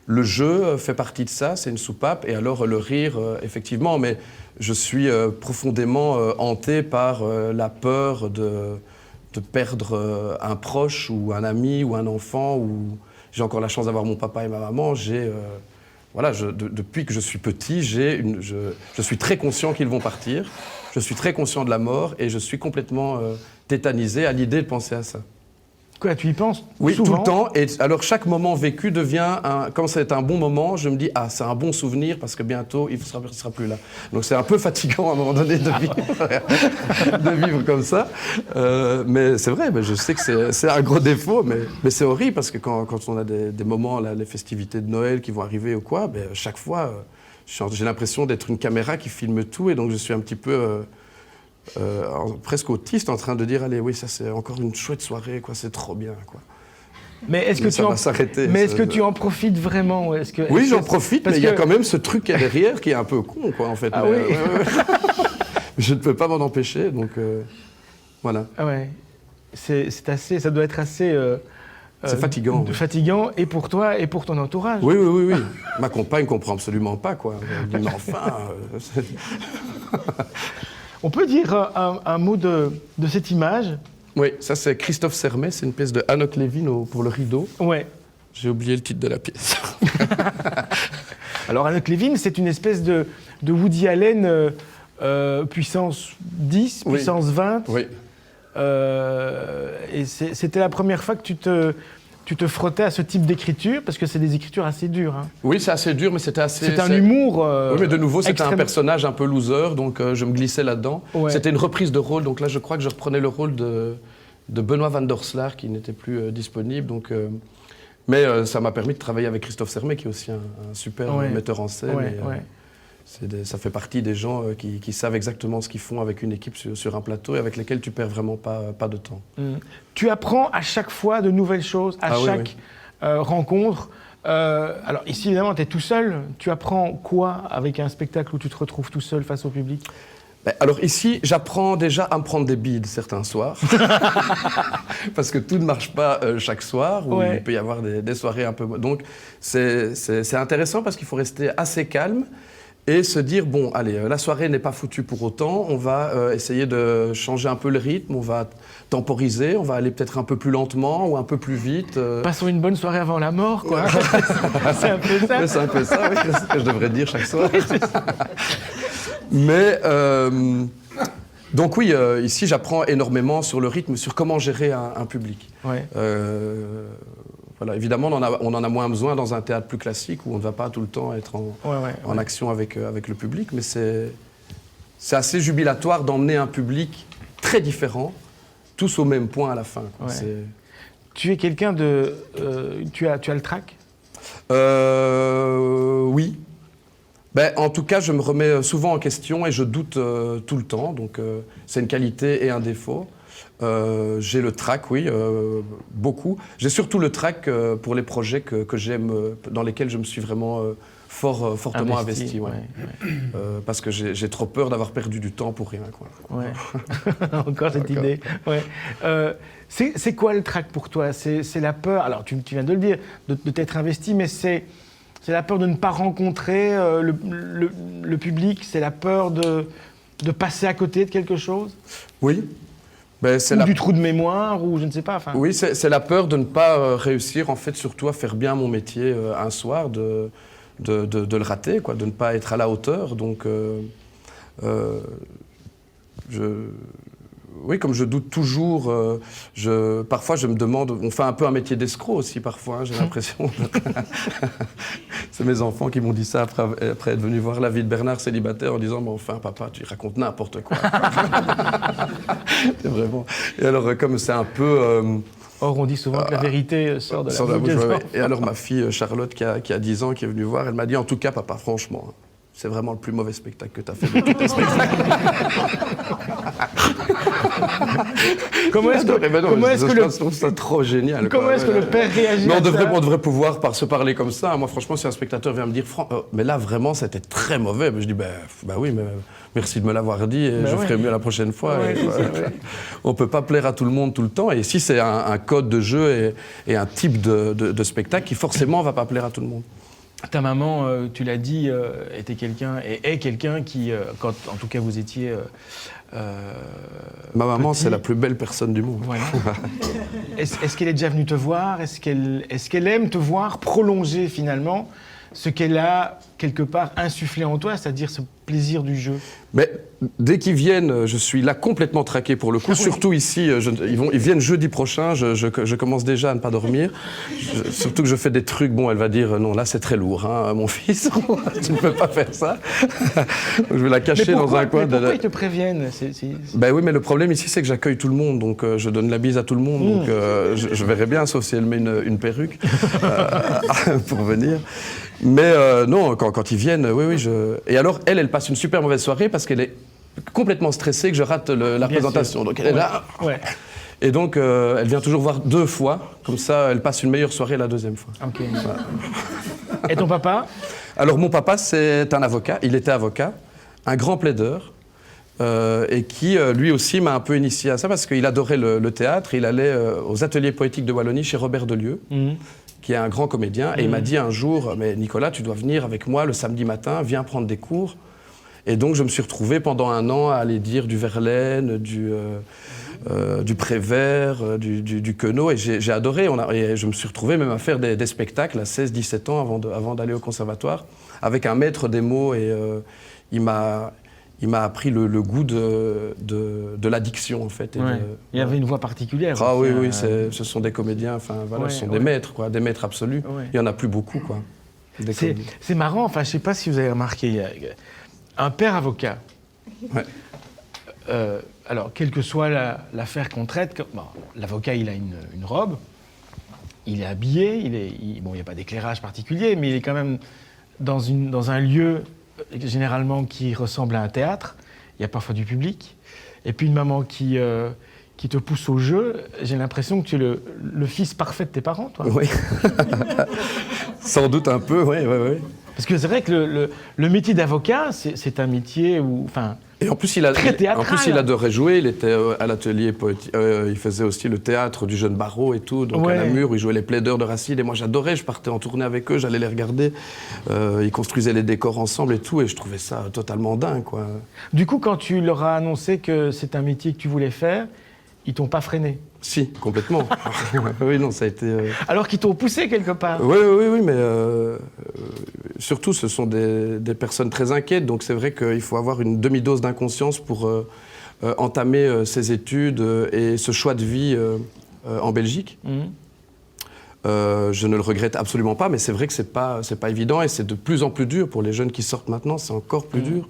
le jeu fait partie de ça, c'est une soupape, et alors le rire, effectivement, mais je suis profondément hanté par la peur de perdre un proche ou un ami ou un enfant. Ou j'ai encore la chance d'avoir mon papa et ma maman. Voilà, depuis que je suis petit, je suis très conscient qu'ils vont partir. Je suis très conscient de la mort et je suis complètement tétanisé à l'idée de penser à ça. Quoi, tu y penses Oui, souvent? tout le temps. Et alors, chaque moment vécu devient, quand c'est un bon moment, je me dis, ah, c'est un bon souvenir parce que bientôt, il ne sera plus là. Donc, c'est un peu fatigant à un moment donné de vivre comme ça. Mais c'est vrai, je sais que c'est un gros défaut, mais c'est horrible parce que quand on a des moments, là, les festivités de Noël qui vont arriver ou quoi, chaque fois, j'ai l'impression d'être une caméra qui filme tout et donc je suis un petit peu... presque autiste en train de dire allez oui ça c'est encore une chouette soirée quoi, c'est trop bien quoi. Mais est-ce que ça va s'arrêter. Mais est-ce que tu en profites vraiment? Oui, j'en profite, mais il y a quand même ce truc qui est derrière qui est un peu con quoi en fait. Ah mais, oui. Je ne peux pas m'en empêcher donc voilà. Ah ouais. C'est assez, ça doit être assez. C'est fatigant. Fatigant et pour toi et pour ton entourage. Oui. Ma compagne comprend absolument pas quoi. Elle dit mais enfin. On peut dire un mot de cette image? Oui, ça c'est Christophe Sermet, c'est une pièce de Hanok Levin pour le rideau. Ouais. J'ai oublié le titre de la pièce. Alors Hanok Levin, c'est une espèce de Woody Allen puissance 10, Oui. puissance 20. Oui. Et c'était la première fois que tu te frottais à ce type d'écriture, parce que c'est des écritures assez dures. Hein. Oui, c'est assez dur, mais c'était assez... C'est un humour... oui, mais de nouveau, c'était extrême... un personnage un peu loser, donc je me glissais là-dedans. Ouais. C'était une reprise de rôle, donc là, je crois que je reprenais le rôle de Benoît van der Slaer, qui n'était plus disponible. Donc, mais ça m'a permis de travailler avec Christophe Sermet, qui est aussi un super metteur en scène. Ouais, ça fait partie des gens qui savent exactement ce qu'ils font avec une équipe sur un plateau et avec lesquels tu perds vraiment pas de temps. Tu apprends à chaque fois de nouvelles choses, à chaque rencontre. Alors ici, évidemment, tu es tout seul. Tu apprends quoi avec un spectacle où tu te retrouves tout seul face au public? Alors ici, j'apprends déjà à me prendre des bides certains soirs. Parce que tout ne marche pas chaque soir, où il peut y avoir des soirées un peu... Donc c'est intéressant parce qu'il faut rester assez calme et se dire, bon, allez, la soirée n'est pas foutue pour autant, on va essayer de changer un peu le rythme, on va temporiser, on va aller peut-être un peu plus lentement ou un peu plus vite. Passons une bonne soirée avant la mort, quoi. C'est un peu ça. C'est un peu ça, oui, c'est ce que je devrais dire chaque soir. Mais, donc oui, ici j'apprends énormément sur le rythme, sur comment gérer un public. Ouais. Voilà, évidemment, on en a moins besoin dans un théâtre plus classique où on ne va pas tout le temps être en action avec le public, mais c'est assez jubilatoire d'emmener un public très différent, tous au même point à la fin. Quoi. Ouais. Tu es quelqu'un de... tu as le trac? Oui. En tout cas, je me remets souvent en question et je doute tout le temps, donc c'est une qualité et un défaut. J'ai le trac, oui, beaucoup. J'ai surtout le trac pour les projets que j'aime, dans lesquels je me suis vraiment fortement investi. Ouais. Parce que j'ai trop peur d'avoir perdu du temps pour rien. Quoi. Ouais. Encore cette idée. Ouais. C'est quoi le trac pour toi? C'est la peur, alors tu viens de le dire, de t'être investi, mais c'est la peur de ne pas rencontrer le public, c'est la peur de passer à côté de quelque chose? Oui. Ou du trou de mémoire, ou je ne sais pas. Enfin... Oui, c'est la peur de ne pas réussir, en fait, surtout à faire bien mon métier un soir, de le rater, quoi, de ne pas être à la hauteur. Donc, oui, comme je doute toujours, parfois je me demande, on fait un peu un métier d'escroc aussi parfois, hein, j'ai l'impression. C'est mes enfants qui m'ont dit ça après être venus voir la vie de Bernard célibataire en disant « Mais enfin papa, tu racontes n'importe quoi ». C'est vraiment... Et alors comme c'est un peu... Or, on dit souvent que la vérité sort de la bouche des enfants. Et alors ma fille Charlotte qui a 10 ans, qui est venue voir, elle m'a dit « En tout cas papa, franchement... » c'est vraiment le plus mauvais spectacle que tu as fait de tous tes spectacles. Comment est-ce que Je trouve ça trop génial. Comment est-ce que le père réagit Mais à on ça? devrait pouvoir se parler comme ça. Moi, franchement, si un spectateur vient me dire, mais là, vraiment, c'était très mauvais, je dis, bah oui, mais merci de me l'avoir dit, et je ferai mieux la prochaine fois. Ouais, On peut pas plaire à tout le monde tout le temps. Et ici, c'est un code de jeu et un type de spectacle qui, forcément, va pas plaire à tout le monde. Ta maman, tu l'as dit, était quelqu'un et est quelqu'un qui, quand en tout cas vous étiez. Ma maman, petit. c'est la plus belle personne du monde. Voilà. Est-ce qu'elle est déjà venue te voir? Est-ce qu'elle aime te voir prolonger finalement ce qu'elle a quelque part insufflé en toi, c'est-à-dire ce plaisir du jeu? Mais dès qu'ils viennent, je suis là complètement traqué pour le coup. Surtout ici, ils viennent jeudi prochain. Je commence déjà à ne pas dormir. Surtout que je fais des trucs. Bon, elle va dire non, là c'est très lourd, hein, mon fils. Tu ne peux pas faire ça. Donc, je vais la cacher dans un coin. Pourquoi ils te préviennent? Ben oui, mais le problème ici, c'est que j'accueille tout le monde. Donc je donne la bise à tout le monde. Donc je verrai bien, sauf si elle met une perruque pour venir. Mais non, quand ils viennent, oui. Et alors, elle passe une super mauvaise soirée parce qu'elle est complètement stressée que je rate la présentation. Donc elle est là. Ouais. Et donc, elle vient toujours voir 2 fois. Comme ça, elle passe une meilleure soirée la 2e fois. Ok. Voilà. Et ton papa? Alors, mon papa, c'est un avocat. Il était avocat, un grand plaideur. Et qui, lui aussi, m'a un peu initié à ça parce qu'il adorait le théâtre. Il allait aux ateliers poétiques de Wallonie chez Robert Delieu. Qui est un grand comédien, et il m'a dit un jour, mais Nicolas, tu dois venir avec moi le samedi matin, viens prendre des cours. Et donc je me suis retrouvé pendant 1 an à aller dire du Verlaine, du Prévert, du Queneau, et j'ai adoré. Et je me suis retrouvé même à faire des spectacles à 16-17 ans avant d'aller au conservatoire, avec un maître des mots, et il m'a appris le goût de l'addiction, en fait. Il y avait une voix particulière. Ah aussi, oui, ce sont des comédiens, ce sont des maîtres, des maîtres absolus. Ouais. Il n'y en a plus beaucoup, quoi. C'est marrant, je ne sais pas si vous avez remarqué, un père avocat, alors, quelle que soit l'affaire qu'on traite, l'avocat, il a une robe, il est habillé, il n'y a pas d'éclairage particulier, mais il est quand même dans un lieu généralement qui ressemble à un théâtre. Il y a parfois du public. Et puis une maman qui te pousse au jeu. J'ai l'impression que tu es le fils parfait de tes parents, toi. Oui. Sans doute un peu, oui. Parce que c'est vrai que le métier d'avocat, c'est un métier où... Et en plus, très théâtral. En plus, il adorait jouer. Il était à l'atelier poétique. Il faisait aussi le théâtre du jeune Barreau et tout. Donc à Namur, où il jouait les plaideurs de Racine. Et moi, j'adorais. Je partais en tournée avec eux. J'allais les regarder. Ils construisaient les décors ensemble et tout. Et je trouvais ça totalement dingue, quoi. Du coup, quand tu leur as annoncé que c'est un métier que tu voulais faire, ils t'ont pas freiné? Si, complètement. Oui, non, ça a été... Alors qu'ils t'ont poussé quelque part? Oui, mais surtout, ce sont des personnes très inquiètes, donc c'est vrai qu'il faut avoir une demi-dose d'inconscience pour entamer ses études et ce choix de vie en Belgique. Je ne le regrette absolument pas, mais c'est vrai que c'est pas évident et c'est de plus en plus dur pour les jeunes qui sortent maintenant, c'est encore plus dur.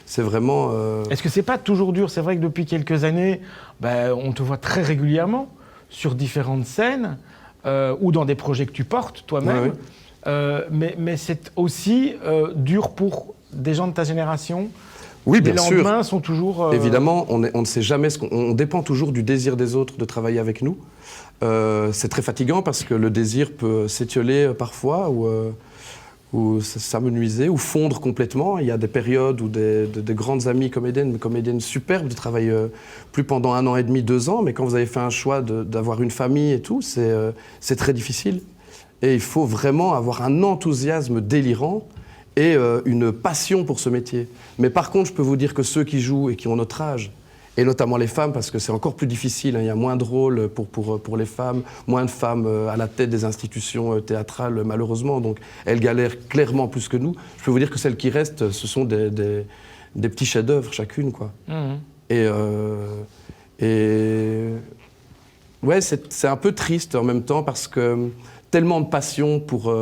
C'est vraiment... Est-ce que c'est pas toujours dur? C'est vrai que depuis quelques années, on te voit très régulièrement sur différentes scènes ou dans des projets que tu portes toi-même. Mais c'est aussi dur pour des gens de ta génération. Oui, bien sûr. Les lendemains sont toujours... Évidemment, on ne sait jamais, on dépend toujours du désir des autres de travailler avec nous. C'est très fatigant parce que le désir peut s'étioler parfois ou s'amenuiser ou fondre complètement. Il y a des périodes où des grandes amies comédiennes superbes travaillent plus pendant 1 an et demi, 2 ans, mais quand vous avez fait un choix d'avoir une famille et tout, c'est très difficile. Et il faut vraiment avoir un enthousiasme délirant et une passion pour ce métier. Mais par contre, je peux vous dire que ceux qui jouent et qui ont notre âge, et notamment les femmes, parce que c'est encore plus difficile, il y a moins de rôles pour les femmes, moins de femmes à la tête des institutions théâtrales, malheureusement, donc elles galèrent clairement plus que nous. Je peux vous dire que celles qui restent, ce sont des petits chefs-d'œuvre chacune, quoi. Et ouais, c'est un peu triste en même temps, parce que tellement de passion pour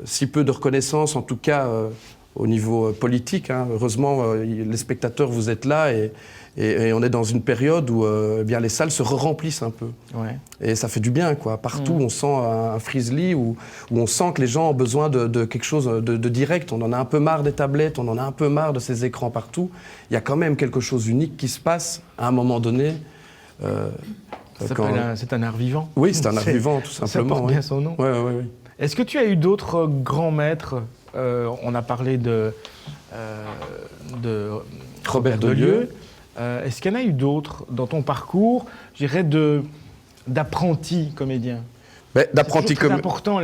si peu de reconnaissance, en tout cas au niveau politique. Hein. Heureusement, les spectateurs, vous êtes là et on est dans une période où eh bien, les salles se remplissent un peu. Ouais. Et ça fait du bien, quoi. Partout, on sent un Frizzly où on sent que les gens ont besoin de quelque chose de direct. On en a un peu marre des tablettes, on en a un peu marre de ces écrans partout. Il y a quand même quelque chose d'unique qui se passe à un moment donné. C'est un art vivant. Oui, c'est un art vivant, tout simplement. Ça porte bien son nom. Ouais. Est-ce que tu as eu d'autres grands maîtres on a parlé de Robert Delieu. Est-ce qu'il y en a eu d'autres dans ton parcours, je dirais, d'apprentis comédiens? D'apprentis comédiens. C'est important,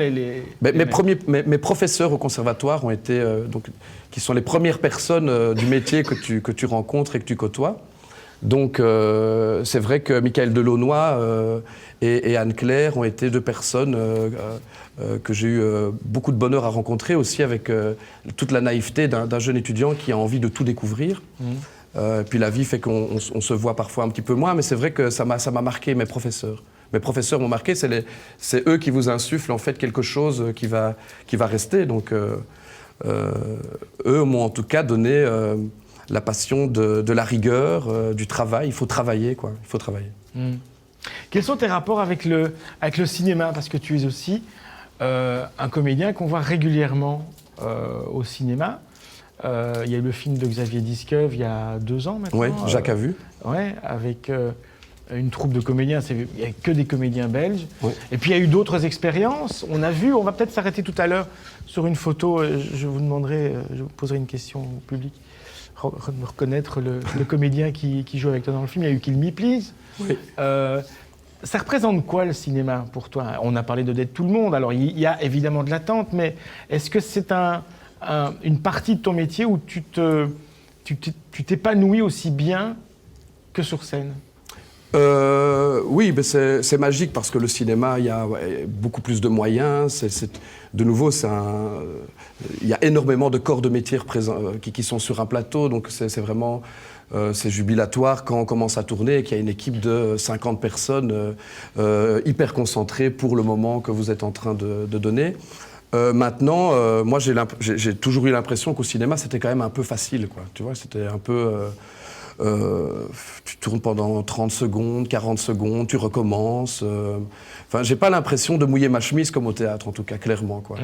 mes professeurs au conservatoire ont été, qui sont les premières personnes du métier que tu rencontres et que tu côtoies. Donc, c'est vrai que Michael Delaunoy et Anne-Claire ont été deux personnes que j'ai eu beaucoup de bonheur à rencontrer, aussi avec toute la naïveté d'un jeune étudiant qui a envie de tout découvrir. Puis la vie fait qu'on se voit parfois un petit peu moins, mais c'est vrai que ça m'a marqué, mes professeurs. Mes professeurs m'ont marqué, c'est eux qui vous insufflent en fait quelque chose qui va rester. Donc, eux m'ont en tout cas donné la passion de la rigueur, du travail. Il faut travailler, quoi. Il faut travailler. Quels sont tes rapports avec le cinéma? Parce que tu es aussi un comédien qu'on voit régulièrement au cinéma. Il y a eu le film de Xavier Disqueuve il y a 2 ans maintenant. Oui, Jacques a vu. Ouais, avec une troupe de comédiens. Il n'y a que des comédiens belges. Oui. Et puis il y a eu d'autres expériences. On va peut-être s'arrêter tout à l'heure sur une photo. Je vous poserai une question au public. Reconnaître le comédien qui joue avec toi dans le film. Il y a eu Kill Me Please. Oui. Ça représente quoi le cinéma pour toi? On a parlé de D'être tout le monde. Alors il y a évidemment de l'attente, mais est-ce que c'est une partie de ton métier où tu t'épanouis aussi bien que sur scène? Oui, mais c'est magique parce que le cinéma, il y a beaucoup plus de moyens. De nouveau, il y a énormément de corps de métier qui sont sur un plateau, donc c'est vraiment c'est jubilatoire quand on commence à tourner et qu'il y a une équipe de 50 personnes hyper concentrées pour le moment que vous êtes en train de donner. Maintenant, moi j'ai toujours eu l'impression qu'au cinéma c'était quand même un peu facile, quoi. Tu vois, c'était un peu tu tournes pendant 30 secondes, 40 secondes, tu recommences. Enfin, j'ai pas l'impression de mouiller ma chemise comme au théâtre, en tout cas, clairement, quoi.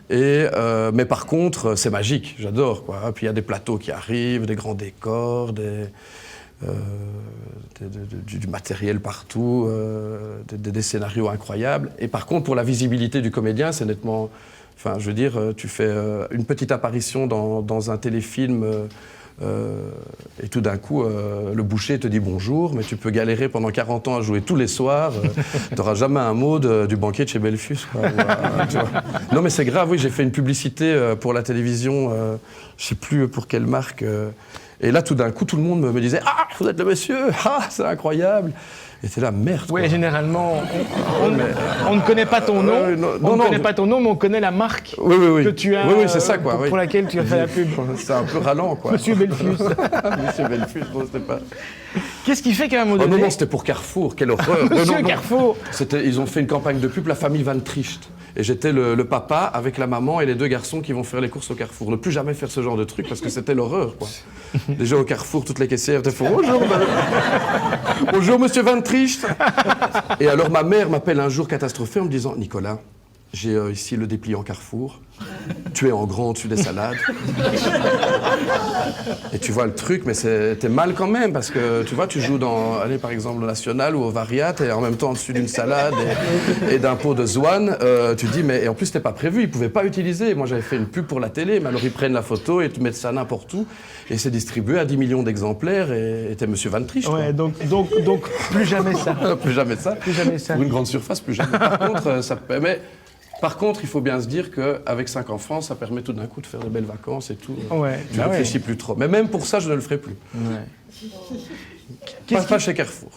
Mais par contre, c'est magique, j'adore, quoi. Puis il y a des plateaux qui arrivent, des grands décors, du matériel partout, des scénarios incroyables. Et par contre, pour la visibilité du comédien, c'est nettement... Enfin, je veux dire, tu fais une petite apparition dans un téléfilm et tout d'un coup, le boucher te dit bonjour, mais tu peux galérer pendant 40 ans à jouer tous les soirs. Tu n'auras jamais un mot du banquier de chez Belfus, quoi. Tu vois. Non, mais c'est grave, oui, j'ai fait une publicité pour la télévision, je ne sais plus pour quelle marque. Et là, tout d'un coup, tout le monde me disait « Ah, vous êtes le monsieur! Ah, c'est incroyable !» Et c'est là, merde. Oui, généralement, on ne connaît pas ton nom. On ne connaît pas ton nom, mais on connaît la marque que tu as. Oui, c'est ça, quoi. Pour laquelle tu as fait la pub. C'est un peu ralent, quoi. Monsieur Belfus. Monsieur Belfus, non, c'était pas. Qu'est-ce qui fait qu'à un moment donné... non, c'était pour Carrefour, quelle horreur. Monsieur Carrefour. Ils ont fait une campagne de pub, la famille Van Tricht. Et j'étais le papa avec la maman et les 2 garçons qui vont faire les courses au Carrefour. Ne plus jamais faire ce genre de truc parce que c'était l'horreur, quoi. Déjà au Carrefour, toutes les caissières étaient font bonjour monsieur Van Tricht. Et alors ma mère m'appelle un jour catastrophée en me disant « Nicolas, j'ai ici le dépliant Carrefour. Tu es en grand au-dessus des salades. » Et tu vois le truc, mais t'es mal quand même, parce que tu vois, tu joues par exemple au National ou au Variat, et en même temps au-dessus d'une salade et d'un pot de Zwan, tu dis, mais et en plus c'était pas prévu, ils pouvaient pas utiliser. Moi j'avais fait une pub pour la télé, mais alors ils prennent la photo et te mettent ça n'importe où, et c'est distribué à 10 millions d'exemplaires, et t'es monsieur Van Tricht. Ouais, donc plus jamais ça. Plus jamais ça. Plus jamais ça. Pour une grande surface, plus jamais. Par contre, il faut bien se dire qu'avec 5 enfants, ça permet tout d'un coup de faire de belles vacances et tout. Ouais, tu ne réfléchis plus trop. Mais même pour ça, je ne le ferai plus. Ouais. Pas chez Carrefour.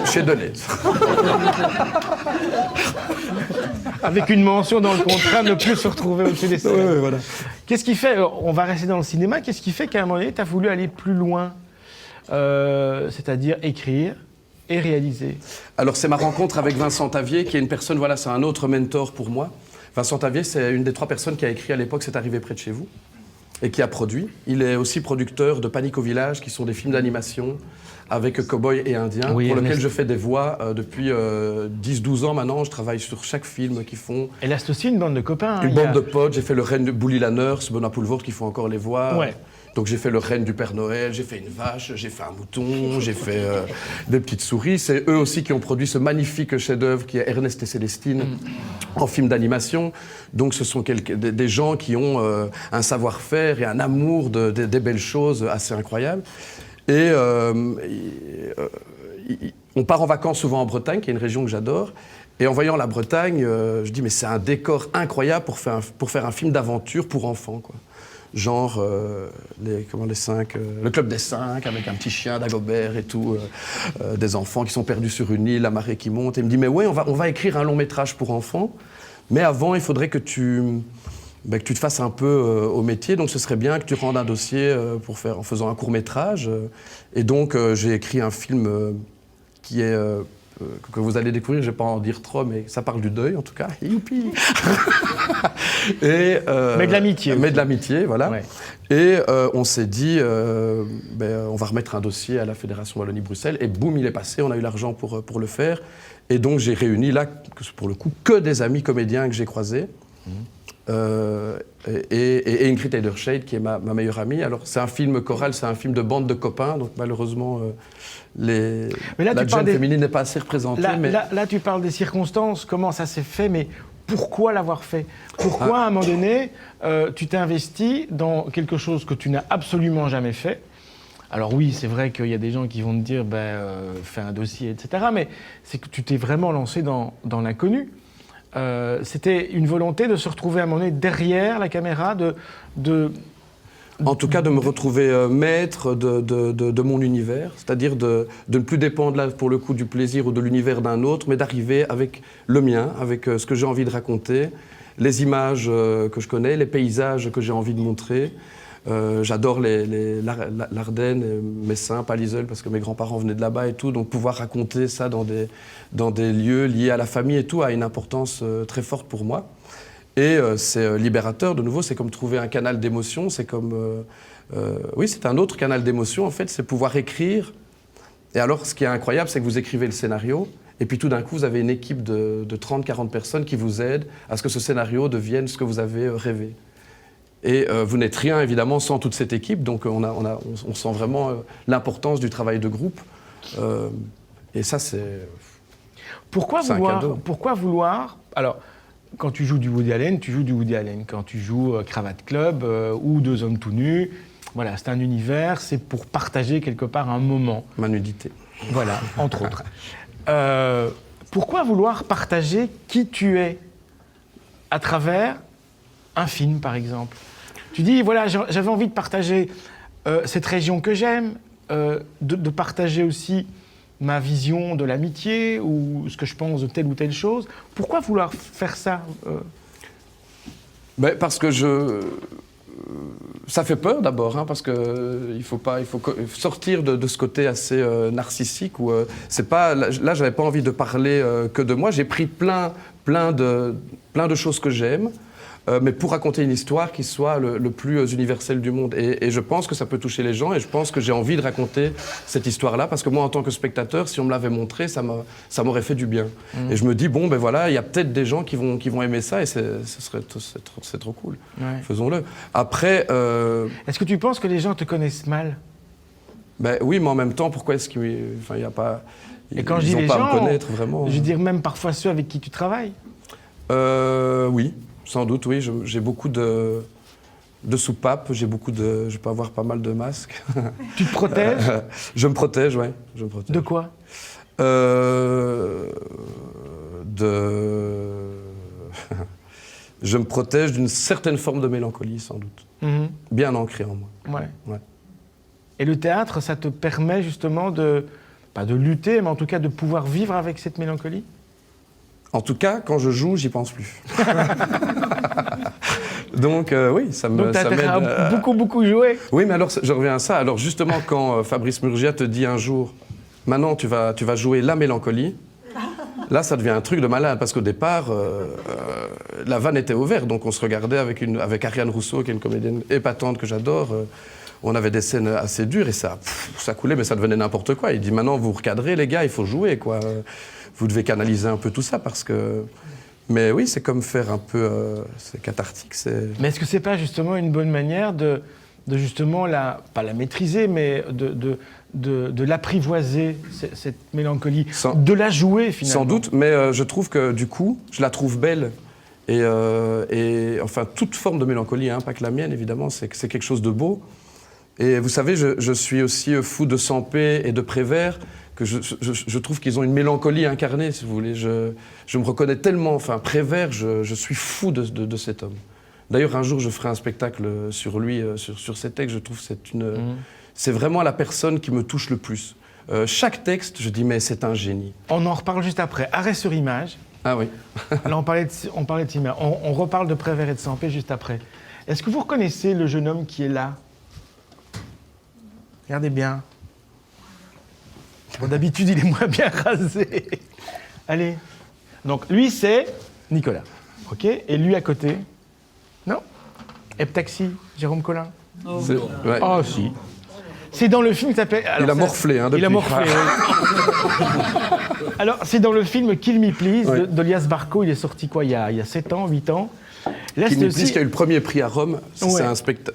Chez Deleuze. Avec une mention dans le contrat, ne plus se retrouver au-dessus des salades. Ouais, voilà. Qu'est-ce qui fait, on va rester dans le cinéma, qu'est-ce qui fait qu'à un moment donné, tu as voulu aller plus loin, c'est-à-dire écrire et réaliser? Alors c'est ma rencontre avec Vincent Tavier, qui est une personne, voilà, c'est un autre mentor pour moi. Vincent Tavier, c'est une des 3 personnes qui a écrit à l'époque C'est arrivé près de chez vous et qui a produit. Il est aussi producteur de Panique au village, qui sont des films d'animation avec cow-boys et indiens, Oui, pour Ernest. lesquels je fais des voix depuis 10-12 ans maintenant. Je travaille sur chaque film qu'ils font. Et là, c'est aussi une bande de copains. hein. Une Il y a- bande de potes, j'ai fait le reine de Bouli Lanners, Benoît Poulvord qui font encore les voix. Ouais. Donc j'ai fait le reine du Père Noël, j'ai fait une vache, j'ai fait un mouton, j'ai fait des petites souris. C'est eux aussi qui ont produit ce magnifique chef-d'œuvre qui est Ernest et Célestine en film d'animation. Donc ce sont des gens qui ont un savoir-faire et un amour des belles choses assez incroyables. Et on part en vacances souvent en Bretagne, qui est une région que j'adore. Et en voyant la Bretagne, je dis mais c'est un décor incroyable pour faire un film d'aventure pour enfants, quoi. Genre le Club des 5 avec un petit chien d'Agobert et tout, des enfants qui sont perdus sur une île, la marée qui monte. Et il me dit mais ouais, on va écrire un long métrage pour enfants, mais avant il faudrait que tu te fasses un peu au métier, donc ce serait bien que tu rendes un dossier en faisant un court métrage. Et donc j'ai écrit un film qui est que vous allez découvrir, je ne vais pas en dire trop, mais ça parle du deuil en tout cas. Youpi. Et, Mais de l'amitié. Mais de l'amitié, voilà. Ouais. Et on s'est dit, on va remettre un dossier à la Fédération Wallonie-Bruxelles. Et boum, il est passé, on a eu l'argent pour le faire. Et donc j'ai réuni là, pour le coup, que des amis comédiens que j'ai croisés. Et Ingrid Eiderscheid, qui est ma meilleure amie. Alors c'est un film choral, c'est un film de bande de copains, donc malheureusement Mais là, la tu parles jeune féminine n'est pas assez représentée. Là, tu parles des circonstances, comment ça s'est fait, mais pourquoi l'avoir fait? Pourquoi, à un moment donné, tu t'es investi dans quelque chose que tu n'as absolument jamais fait? Alors oui, c'est vrai qu'il y a des gens qui vont te dire, fais un dossier, etc. Mais c'est que tu t'es vraiment lancé dans l'inconnu. C'était une volonté de se retrouver à un moment donné derrière la caméra, En tout cas, de me retrouver maître de mon univers, c'est-à-dire de ne plus dépendre, là, pour le coup, du plaisir ou de l'univers d'un autre, mais d'arriver avec le mien, avec ce que j'ai envie de raconter, les images que je connais, les paysages que j'ai envie de montrer. J'adore l'Ardenne, Messin, Palaiseul, parce que mes grands-parents venaient de là-bas et tout, donc pouvoir raconter ça dans des lieux liés à la famille et tout a une importance très forte pour moi. Et c'est libérateur, de nouveau, c'est comme trouver un canal d'émotion, c'est comme... oui, c'est un autre canal d'émotion, en fait, c'est pouvoir écrire. Et alors, ce qui est incroyable, c'est que vous écrivez le scénario, et puis tout d'un coup, vous avez une équipe de 30-40 personnes qui vous aident à ce que ce scénario devienne ce que vous avez rêvé. Et vous n'êtes rien, évidemment, sans toute cette équipe, donc on sent vraiment l'importance du travail de groupe. Et ça, c'est... Pourquoi C'est un cadeau. vouloir... Alors, quand tu joues du Woody Allen, tu joues du Woody Allen. Quand tu joues Cravate Club ou Deux hommes tout nus, voilà, c'est un univers, c'est pour partager quelque part un moment. Ma nudité. Voilà, entre autres. Pourquoi vouloir partager qui tu es à travers un film, par exemple? Tu dis, voilà, j'avais envie de partager cette région que j'aime, de partager aussi ma vision de l'amitié ou ce que je pense de telle ou telle chose. Pourquoi vouloir faire ça Parce que ça fait peur d'abord, hein, parce qu'il faut sortir de ce côté assez narcissique où c'est pas là j'avais pas envie de parler que de moi. J'ai pris plein de choses que j'aime. Mais pour raconter une histoire qui soit le plus universel du monde. Et je pense que ça peut toucher les gens, et je pense que j'ai envie de raconter cette histoire-là, parce que moi, en tant que spectateur, si on me l'avait montré, ça m'aurait fait du bien. Et je me dis, bon, ben voilà, il y a peut-être des gens qui vont aimer ça, et c'est trop cool. Ouais. Faisons-le. Après... Est-ce que tu penses que les gens te connaissent mal? Oui, mais en même temps, pourquoi est-ce qu'il n'y a pas... Et quand je dis Ils les n'ont pas à gens, me connaître, vraiment. Je veux dire même parfois ceux avec qui tu travailles. Oui. Sans doute, oui. J'ai beaucoup de soupapes, je peux avoir pas mal de masques. Tu te protèges? Je me protège, oui. De quoi? Je me protège d'une certaine forme de mélancolie, sans doute. Bien ancrée en moi. Ouais. Et le théâtre, ça te permet justement pas de lutter, mais en tout cas de pouvoir vivre avec cette mélancolie? En tout cas, quand je joue, j'y pense plus. Donc oui, ça m'aide. Donc t'as beaucoup joué. Oui, mais alors je reviens à ça. Alors justement, quand Fabrice Murgia te dit un jour, maintenant tu vas jouer la mélancolie, Là, ça devient un truc de malade, parce qu'au départ, la vanne était ouverte, donc on se regardait avec Ariane Rousseau, qui est une comédienne épatante que j'adore. On avait des scènes assez dures et ça coulait, mais ça devenait n'importe quoi. Il dit maintenant, vous recadrez, les gars, il faut jouer, quoi. Vous devez canaliser un peu tout ça, parce que... Mais oui, c'est comme faire un peu... c'est cathartique, Mais est-ce que c'est pas justement une bonne manière de justement, pas la maîtriser, mais de l'apprivoiser, cette mélancolie, de la jouer finalement? Sans doute, mais je trouve que du coup, je la trouve belle. Et enfin, toute forme de mélancolie, hein, pas que la mienne évidemment, c'est quelque chose de beau. Et vous savez, je suis aussi fou de Sampé et de Prévert, que je trouve qu'ils ont une mélancolie incarnée, si vous voulez. Je me reconnais tellement, enfin, Prévert, je suis fou de cet homme. D'ailleurs, un jour, je ferai un spectacle sur lui, sur ses textes. Je trouve que c'est vraiment la personne qui me touche le plus. Chaque texte, je dis, mais c'est un génie. On en reparle juste après. Arrêt sur image. Ah oui. Là, on parlait de image. On reparle de Prévert et de Sampé juste après. Est-ce que vous reconnaissez le jeune homme qui est là? Regardez bien. Bon, d'habitude, il est moins bien rasé. Allez. Donc, lui, c'est Nicolas. OK? Et lui, à côté? Non? Heptaxi, Jérôme Collin? Ouais. Oh, si. C'est dans le film qui s'appelle... Il a morflé, hein, depuis. Il a morflé, oui. Alors, c'est dans le film Kill Me Please d'Elias Barco. Il est sorti, quoi, il y a 7 ans, 8 ans. Là, Kill Me Please, qui a eu le premier prix à Rome. Ouais.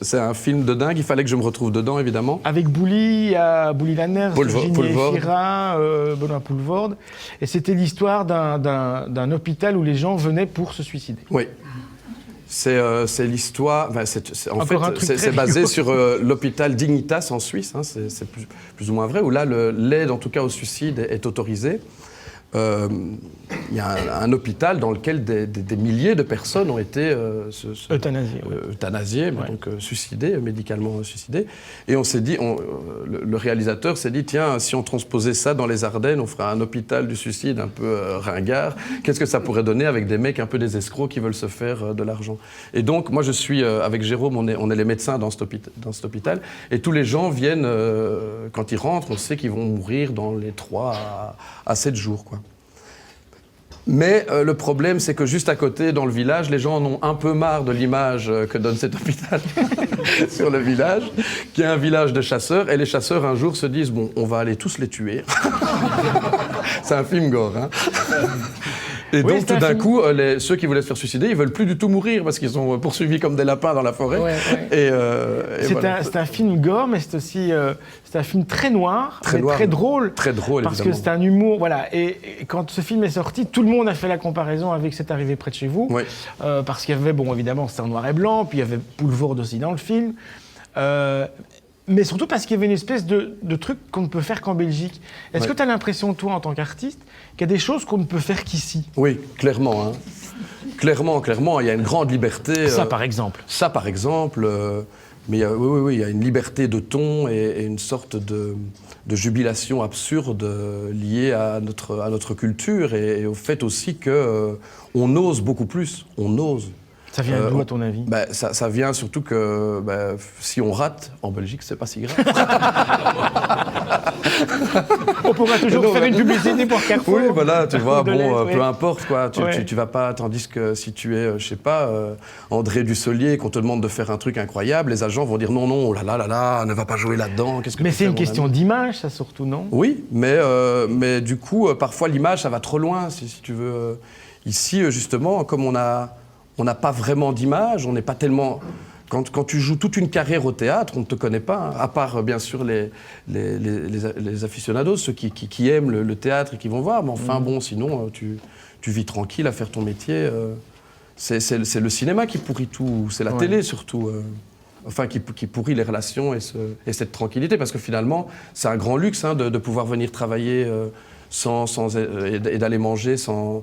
C'est un film de dingue. Il fallait que je me retrouve dedans, évidemment. Avec Bouli, Lanners, Virginie Poulvord. Efira, Benoît Poulvord. Et c'était l'histoire d'un hôpital où les gens venaient pour se suicider. Oui. C'est l'histoire... Enfin, c'est basé rigolo. sur l'hôpital Dignitas en Suisse. Hein, c'est plus ou moins vrai. Où là, l'aide, en tout cas au suicide, est autorisée. Il y a un hôpital dans lequel des milliers de personnes ont été euthanasiées, Ouais. donc suicidées, médicalement suicidées. Et on s'est dit, le réalisateur s'est dit, tiens, si on transposait ça dans les Ardennes, on ferait un hôpital du suicide un peu ringard. Qu'est-ce que ça pourrait donner avec des mecs un peu des escrocs qui veulent se faire de l'argent? Et donc, moi, je suis, avec Jérôme, on est les médecins dans cet hôpital. Et tous les gens viennent, quand ils rentrent, on sait qu'ils vont mourir dans les 3 à 7 jours, quoi. Mais le problème, c'est que juste à côté, dans le village, les gens en ont un peu marre de l'image que donne cet hôpital sur le village, qui est un village de chasseurs. Et les chasseurs, un jour, se disent, bon, on va aller tous les tuer. C'est un film gore, hein. Et Oui, donc, tout d'un coup, ceux qui voulaient se faire suicider, ils veulent plus du tout mourir parce qu'ils sont poursuivis comme des lapins dans la forêt. Ouais. Et voilà. C'est un film gore, mais c'est aussi c'est un film très noir, Très mais noir, très drôle. Très drôle, Parce évidemment. que c'est un humour, voilà. Et quand ce film est sorti, tout le monde a fait la comparaison avec C'est arrivé près de chez vous. Oui. Parce qu'il y avait, bon, évidemment, c'était en noir et blanc, puis il y avait Poulvord aussi dans le film. Mais surtout parce qu'il y avait une espèce de truc qu'on ne peut faire qu'en Belgique. Est-ce que tu as l'impression, toi, en tant qu'artiste, qu'il y a des choses qu'on ne peut faire qu'ici? Oui, clairement. Hein. Clairement, il y a une grande liberté. Ça, par exemple. Ça, par exemple. Mais oui, il y a une liberté de ton et une sorte de jubilation absurde liée à notre culture et au fait aussi qu'on ose beaucoup plus. On ose. Ça vient d'où, à ton avis? Ça vient surtout que si on rate, en Belgique, c'est pas si grave. On pourra toujours faire une publicité pour Carrefour. Oui, voilà, tu vois, bon, ouais. peu importe, quoi. Tu vas pas, tandis que si tu es, je sais pas, André Dussolier, qu'on te demande de faire un truc incroyable, les agents vont dire non, oh là là, ne va pas jouer là-dedans. Qu'est-ce que Mais tu c'est fais, une mon question ami d'image, ça, surtout, non? Oui, mais du coup, parfois l'image, ça va trop loin, si tu veux. Ici, justement, comme on n'a pas vraiment d'image, on n'est pas tellement... Quand tu joues toute une carrière au théâtre, on ne te connaît pas, hein, à part bien sûr les aficionados, ceux qui aiment le théâtre et qui vont voir, mais enfin bon, sinon tu vis tranquille à faire ton métier. C'est le cinéma qui pourrit tout, c'est la télé surtout, enfin qui pourrit les relations et cette tranquillité, parce que finalement c'est un grand luxe, hein, de pouvoir venir travailler et d'aller manger sans...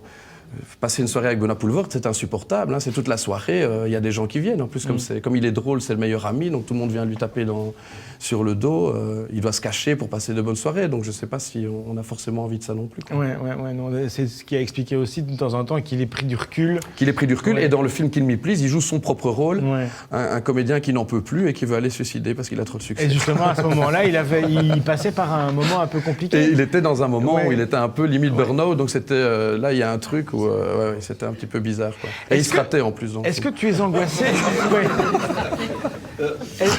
passer une soirée avec Benoît Poelvoort, c'est insupportable. Hein, c'est toute la soirée, il y a des gens qui viennent. En plus, comme il est drôle, c'est le meilleur ami, donc tout le monde vient lui taper sur le dos. Il doit se cacher pour passer de bonnes soirées. Donc je ne sais pas si on a forcément envie de ça non plus. Quoi. Non, c'est ce qui a expliqué aussi de temps en temps qu'il ait pris du recul. Et dans le film Kill Me Please, il joue son propre rôle. Un comédien qui n'en peut plus et qui veut aller se suicider parce qu'il a trop de succès. Et justement, à ce moment-là, il passait par un moment un peu compliqué. Et il était dans un moment où il était un peu limite burn-out, donc c'était là il y a un truc où c'était un petit peu bizarre. Quoi. Et il se ratait en plus. Est-ce que tu es angoissé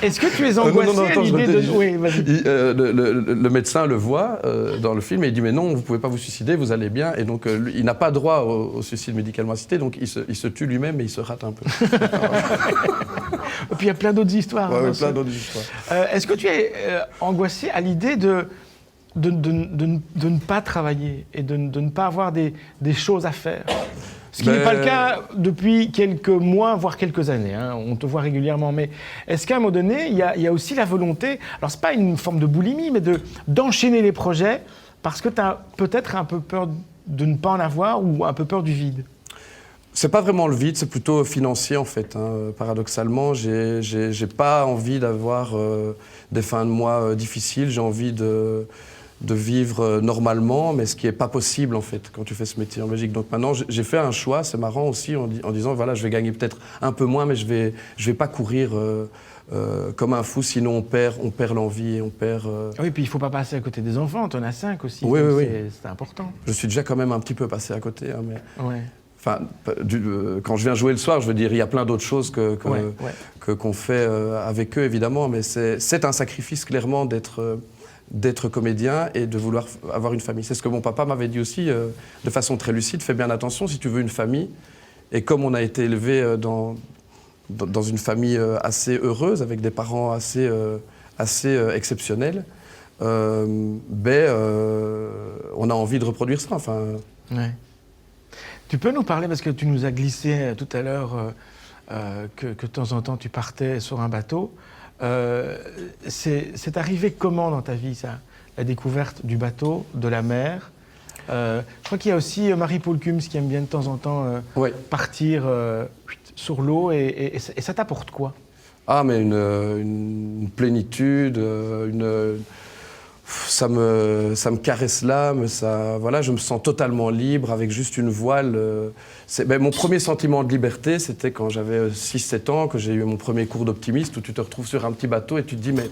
Est-ce que tu es angoissé à l'idée de... Oui, vas-y. Le médecin le voit dans le film et il dit mais non, vous ne pouvez pas vous suicider, vous allez bien. Et donc il n'a pas droit au suicide médicalement assisté, donc il se tue lui-même et il se rate un peu. Et puis il y a plein d'autres histoires. Plein d'autres histoires. Est-ce que tu es angoissé à l'idée de ne pas travailler et de ne pas avoir des choses à faire? Ce qui n'est pas le cas depuis quelques mois, voire quelques années. Hein. On te voit régulièrement. Mais est-ce qu'à un moment donné, il y a aussi la volonté, alors ce n'est pas une forme de boulimie, mais d'enchaîner les projets parce que tu as peut-être un peu peur de ne pas en avoir ou un peu peur du vide? C'est pas vraiment le vide, c'est plutôt financier en fait. Hein. Paradoxalement, j'ai pas envie d'avoir des fins de mois difficiles. J'ai envie de vivre normalement, mais ce qui n'est pas possible en fait quand tu fais ce métier en Belgique. Donc maintenant, j'ai fait un choix, c'est marrant aussi, en disant voilà, je vais gagner peut-être un peu moins, mais je vais pas courir comme un fou, sinon on perd l'envie, on perd... Oui, puis il ne faut pas passer à côté des enfants, tu en as 5 aussi, oui. C'est important. Je suis déjà quand même un petit peu passé à côté, hein, mais... Ouais. Enfin, quand je viens jouer le soir, je veux dire, il y a plein d'autres choses qu'on fait avec eux, évidemment, mais c'est un sacrifice, clairement, d'être comédien et de vouloir avoir une famille. C'est ce que mon papa m'avait dit aussi, de façon très lucide, fais bien attention si tu veux une famille. Et comme on a été élevé dans une famille assez heureuse, avec des parents assez exceptionnels, on a envie de reproduire ça. Enfin... Ouais. Tu peux nous parler, parce que tu nous as glissé tout à l'heure que de temps en temps tu partais sur un bateau. C'est arrivé comment dans ta vie, ça? La découverte du bateau, de la mer. Je crois qu'il y a aussi Marie-Paul Cums qui aime bien de temps en temps partir sur l'eau. Et ça t'apporte quoi? Ah, mais une plénitude, ça me caresse l'âme, voilà, je me sens totalement libre avec juste une voile. Mon premier sentiment de liberté, c'était quand j'avais 6-7 ans, que j'ai eu mon premier cours d'optimiste, où tu te retrouves sur un petit bateau et tu te dis mais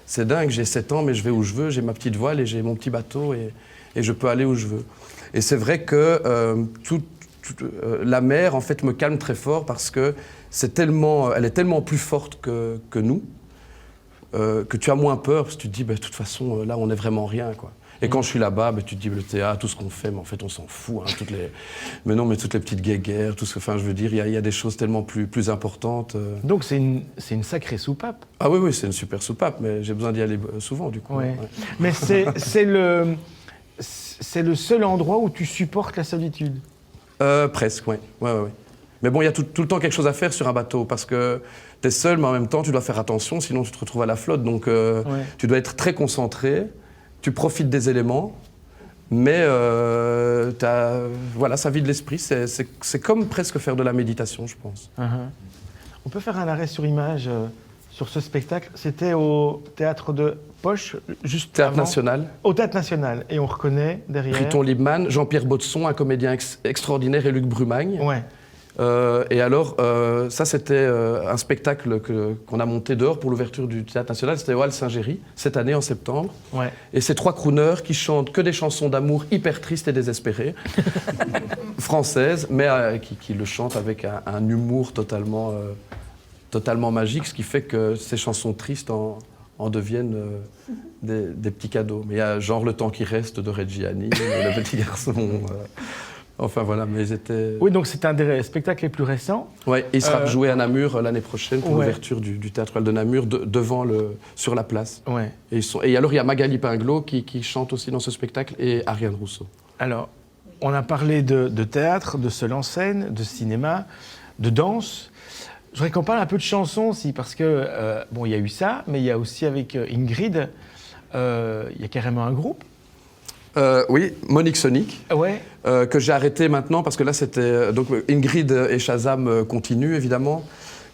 c'est dingue, j'ai 7 ans mais je vais où je veux, j'ai ma petite voile et j'ai mon petit bateau et je peux aller où je veux. Et c'est vrai que la mer en fait me calme très fort parce que elle est tellement plus forte que nous. Que tu as moins peur, parce que tu te dis, de toute façon, là, on n'est vraiment rien, quoi. Et quand je suis là-bas, tu te dis, le théâtre, tout ce qu'on fait, mais en fait, on s'en fout. Hein, toutes les petites guéguerres, tout ce que... Enfin, je veux dire, il y a des choses tellement plus importantes. Donc, c'est une sacrée soupape. Ah oui, c'est une super soupape, mais j'ai besoin d'y aller souvent, du coup. Ouais. Mais c'est le seul endroit où tu supportes la solitude. Presque, oui. Ouais. Mais bon, il y a tout le temps quelque chose à faire sur un bateau, parce que tu es seul, mais en même temps, tu dois faire attention, sinon tu te retrouves à la flotte. Donc, tu dois être très concentré, tu profites des éléments, mais ça vide l'esprit. C'est comme presque faire de la méditation, je pense. On peut faire un arrêt sur image sur ce spectacle. C'était au Théâtre de Poche, juste Théâtre avant. National. Au Théâtre National. Et on reconnaît derrière... Riton Liebman, Jean-Pierre Baudson, un comédien extraordinaire, et Luc Brumagne. Ouais. Et alors, ça c'était un spectacle qu'on a monté dehors pour l'ouverture du Théâtre National, c'était au Hall Saint-Géry, cette année en septembre. Ouais. Et c'est 3 crooners qui chantent que des chansons d'amour hyper tristes et désespérées, françaises, mais qui le chantent avec un humour totalement magique, ce qui fait que ces chansons tristes en deviennent des petits cadeaux. Mais il y a genre Le temps qui reste de Reggiani, Le petit garçon... Enfin voilà, mais ils étaient... Oui, donc c'est un des spectacles les plus récents. Oui, il sera joué à Namur l'année prochaine pour l'ouverture du Théâtre de Namur, sur la place. Ouais. Et alors il y a Magali Pinglot qui chante aussi dans ce spectacle et Ariane Rousseau. Alors, on a parlé de théâtre, de seul en scène, de cinéma, de danse. Je voudrais qu'on parle un peu de chansons aussi, parce que, il y a eu ça, mais il y a aussi avec Ingrid, il y a carrément un groupe. Oui, Monique Sonic. Ouais. Que j'ai arrêté maintenant parce que là c'était donc Ingrid et Shazam continuent évidemment,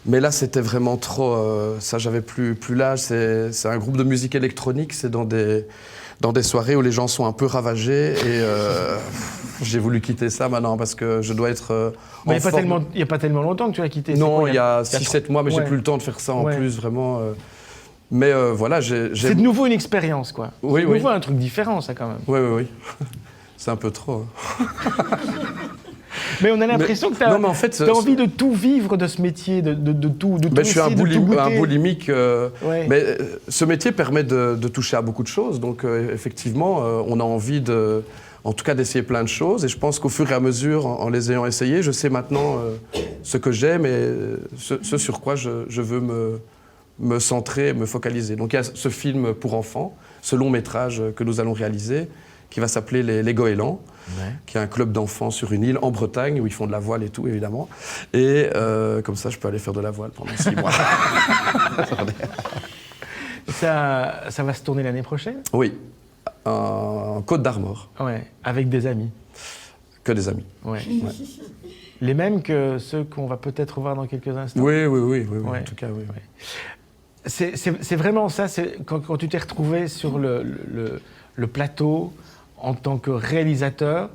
mais là c'était vraiment trop ça, j'avais plus l'âge. C'est un groupe de musique électronique, c'est dans des soirées où les gens sont un peu ravagés et j'ai voulu quitter ça maintenant parce que je dois être Mais il n'y a pas tellement longtemps que tu as quitté. Non, il y a 6-7 mois, mais j'ai Ouais. plus le temps de faire ça en Ouais. plus vraiment. Mais voilà, C'est de nouveau une expérience, quoi. Oui, C'est de oui. nouveau un truc différent, ça, quand même. Oui. C'est un peu trop. Mais on a l'impression que tu non, mais en fait, as envie de tout vivre de ce métier, de tout Ben, je suis essayer, de tout goûter. un boulimique, Ouais. mais ce métier permet de toucher à beaucoup de choses. Donc effectivement, on a envie en tout cas d'essayer plein de choses. Et je pense qu'au fur et à mesure, en les ayant essayées, je sais maintenant ce que j'aime et ce sur quoi je veux me centrer, me focaliser. Donc il y a ce film pour enfants, ce long métrage que nous allons réaliser, qui va s'appeler Les Goélands, qui est un club d'enfants sur une île en Bretagne où ils font de la voile et tout, évidemment. Et comme ça, je peux aller faire de la voile pendant 6 mois. Ça va se tourner l'année prochaine? Oui, en Côte d'Armor, Ouais, avec des amis. que des amis. Ouais. Les mêmes que ceux qu'on va peut-être voir dans quelques instants. Oui, Ouais. en tout cas, oui. Ouais. C'est vraiment ça, quand tu t'es retrouvé sur le plateau en tant que réalisateur,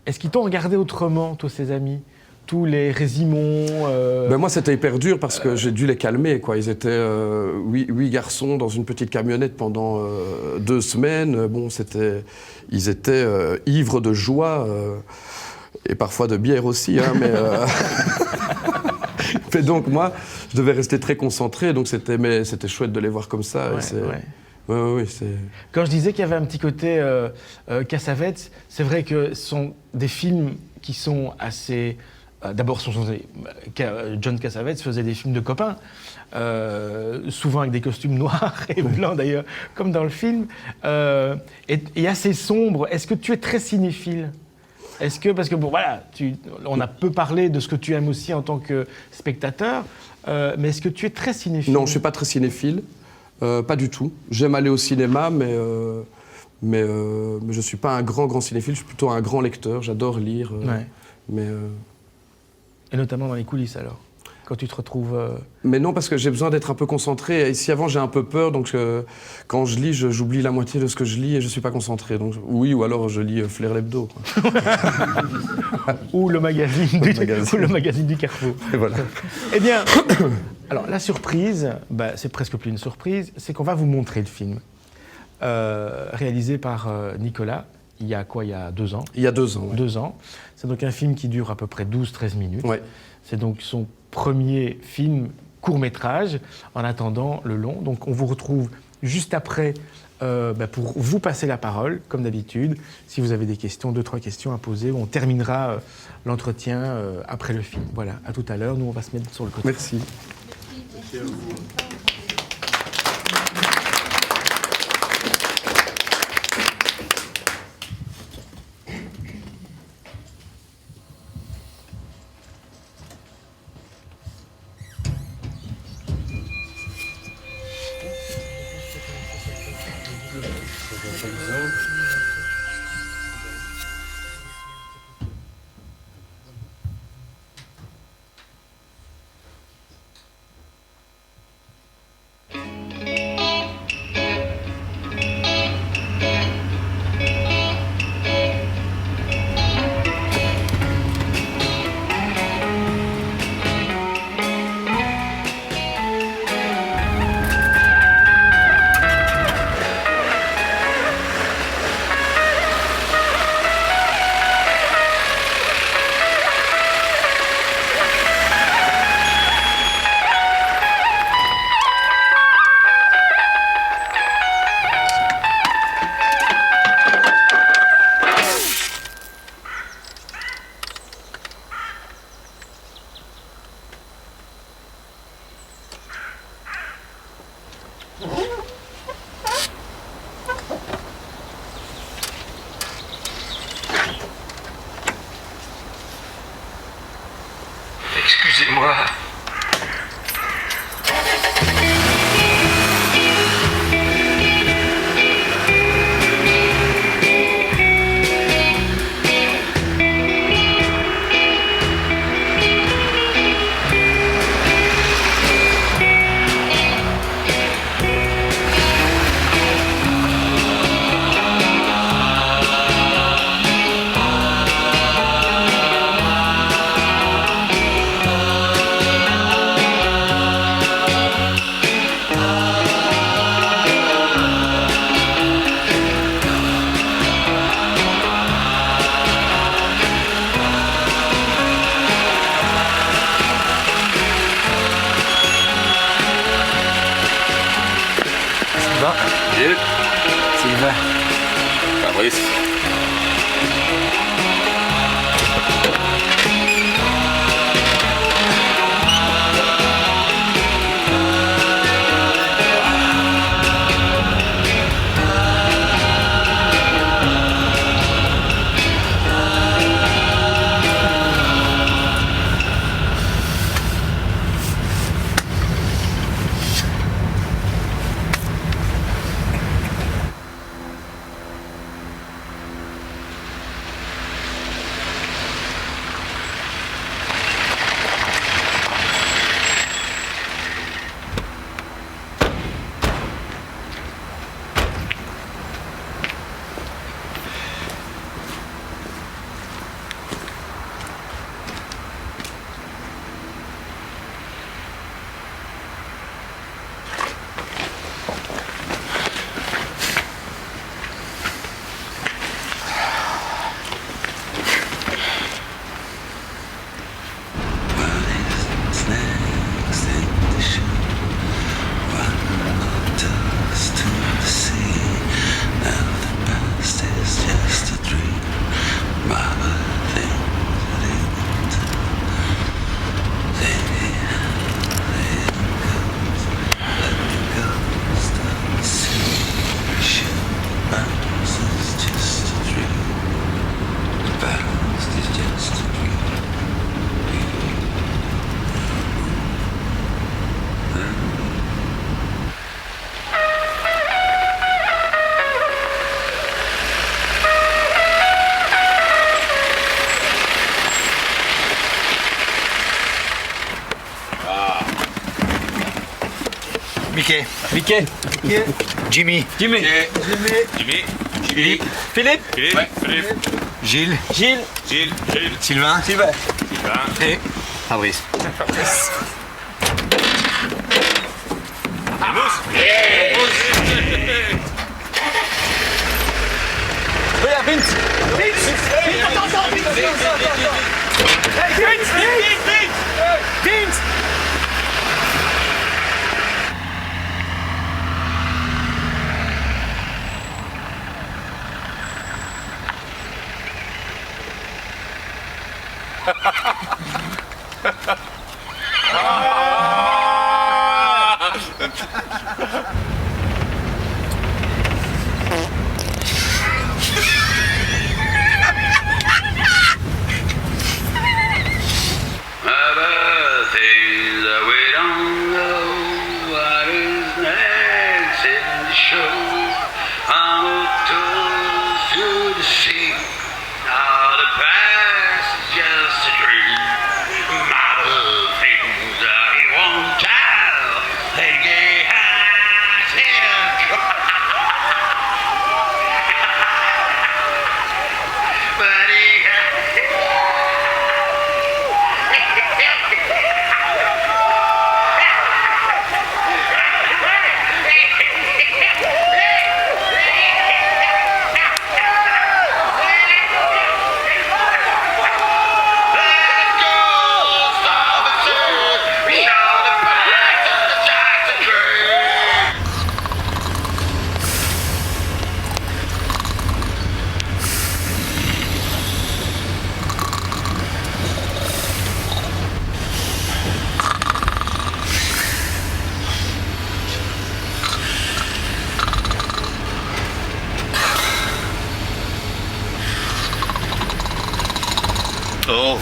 est-ce qu'ils t'ont regardé autrement, tous ces amis? Tous les Résimons Ben moi, c'était hyper dur parce que j'ai dû les calmer, quoi. Ils étaient 8 garçons dans une petite camionnette pendant 2 semaines. Bon, ils étaient ivres de joie et parfois de bière aussi, hein, mais... Mais donc moi, je devais rester très concentré, donc c'était chouette de les voir comme ça. Oui, c'est... Quand je disais qu'il y avait un petit côté Cassavetes, c'est vrai que ce sont des films qui sont assez... D'abord, John Cassavetes faisait des films de copains, souvent avec des costumes noirs et blancs d'ailleurs, comme dans le film, et assez sombre. Est-ce que tu es très cinéphile ? Parce que bon, voilà, on a peu parlé de ce que tu aimes aussi en tant que spectateur, mais est-ce que tu es très cinéphile ? Non, je ne suis pas très cinéphile, pas du tout. J'aime aller au cinéma, mais je ne suis pas un grand cinéphile, je suis plutôt un grand lecteur, j'adore lire. Mais, Et notamment dans les coulisses alors, quand tu te retrouves... Mais non, parce que j'ai besoin d'être un peu concentré. Ici avant, j'ai un peu peur, donc quand je lis, j'oublie la moitié de ce que je lis et je ne suis pas concentré. Donc, oui, ou alors je lis Flair l'Hebdo. Ou le magazine du Carrefour. Et voilà. Eh bien, alors la surprise, c'est presque plus une surprise, c'est qu'on va vous montrer le film. Réalisé par Nicolas, il y a 2 ans ? Il y a 2 ans. 2 ans. C'est donc un film qui dure à peu près 12-13 minutes. Ouais. C'est donc son premier film court-métrage, en attendant le long. Donc on vous retrouve juste après pour vous passer la parole, comme d'habitude. Si vous avez des questions, 2-3 questions à poser, on terminera l'entretien après le film. Voilà, à tout à l'heure. Nous, on va se mettre sur le côté. Merci. Excusez-moi. Fabrice. Mickey. Mickey. Jimmy. Jimmy. Philippe. Philippe. Gilles. Gilles. Sylvain. Sylvain. Et Fabrice. Regarde, Vince. Vince. Attends, Vince. Vince. Other things that we don't know what is next in the show. Out to the sea, now the past is just a dream. Other things that he won't tell, they get but he Oh.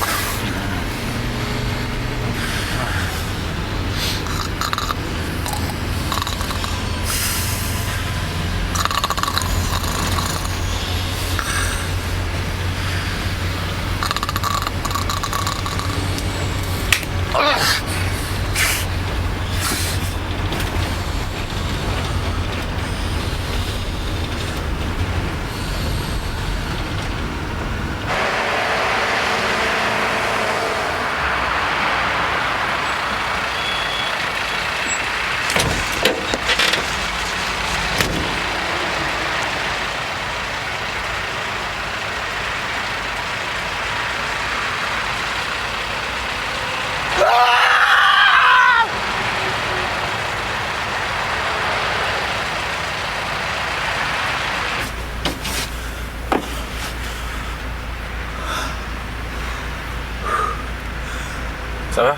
Ça va?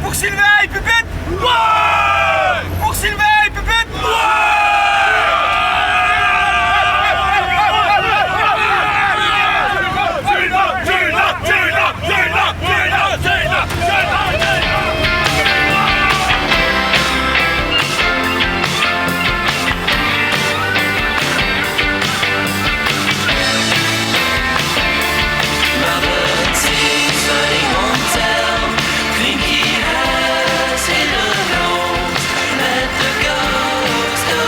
Pour Sylvain et Pépette. Ouais. Pour Sylvain et Pépette. Think he has hit a note. Let the ghost of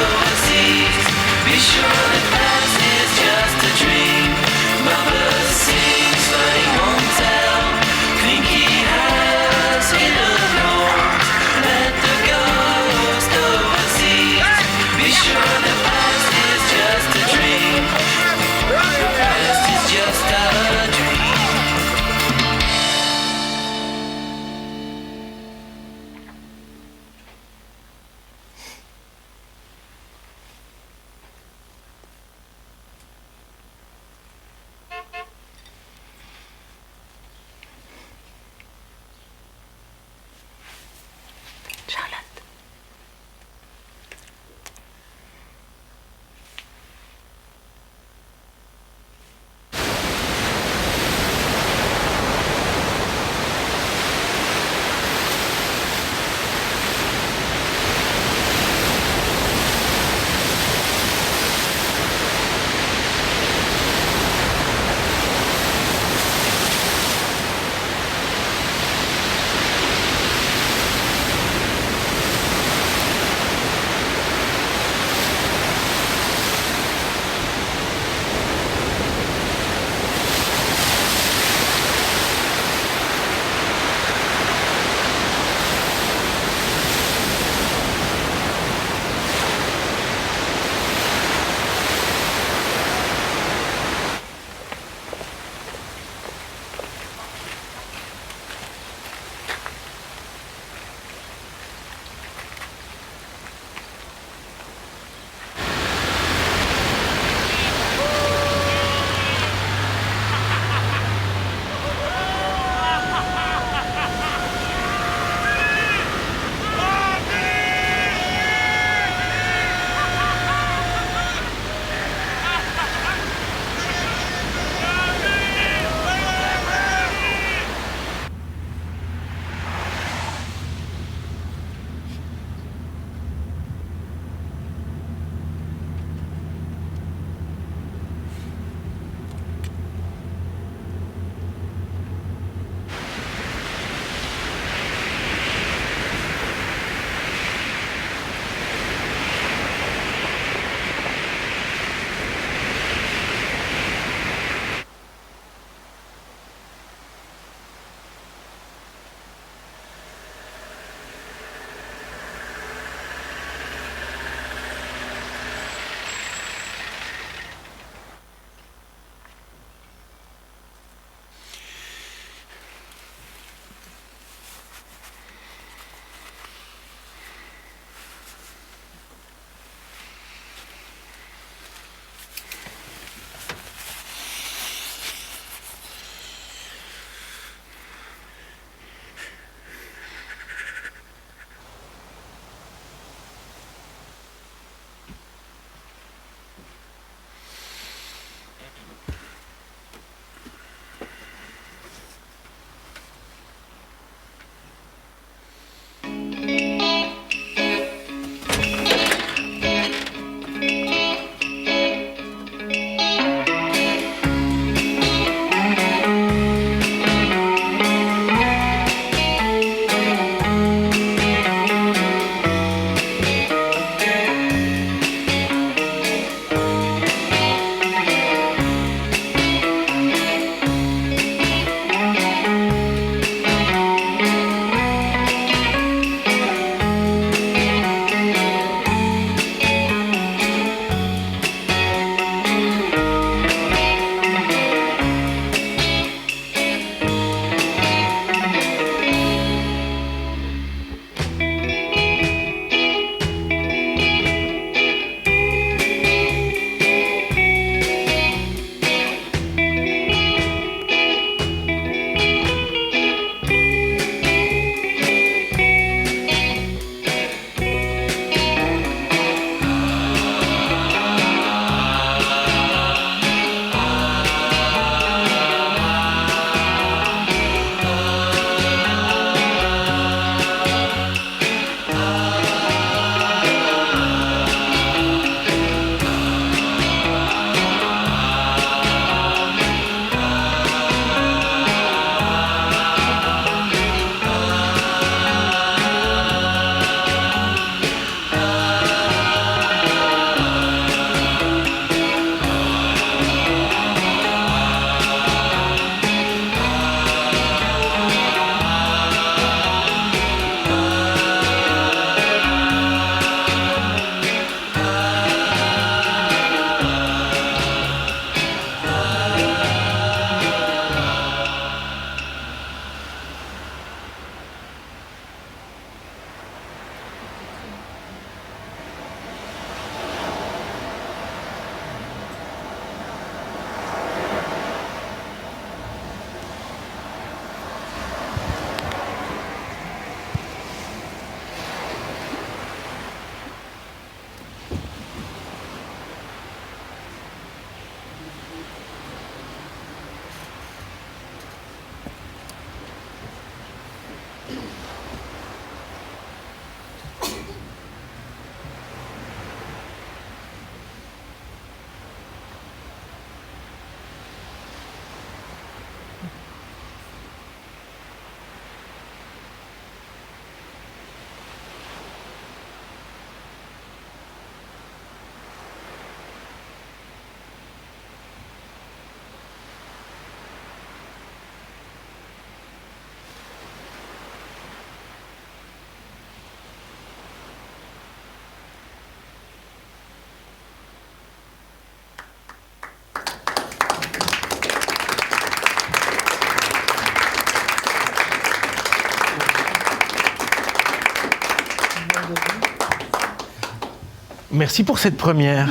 Merci pour cette première.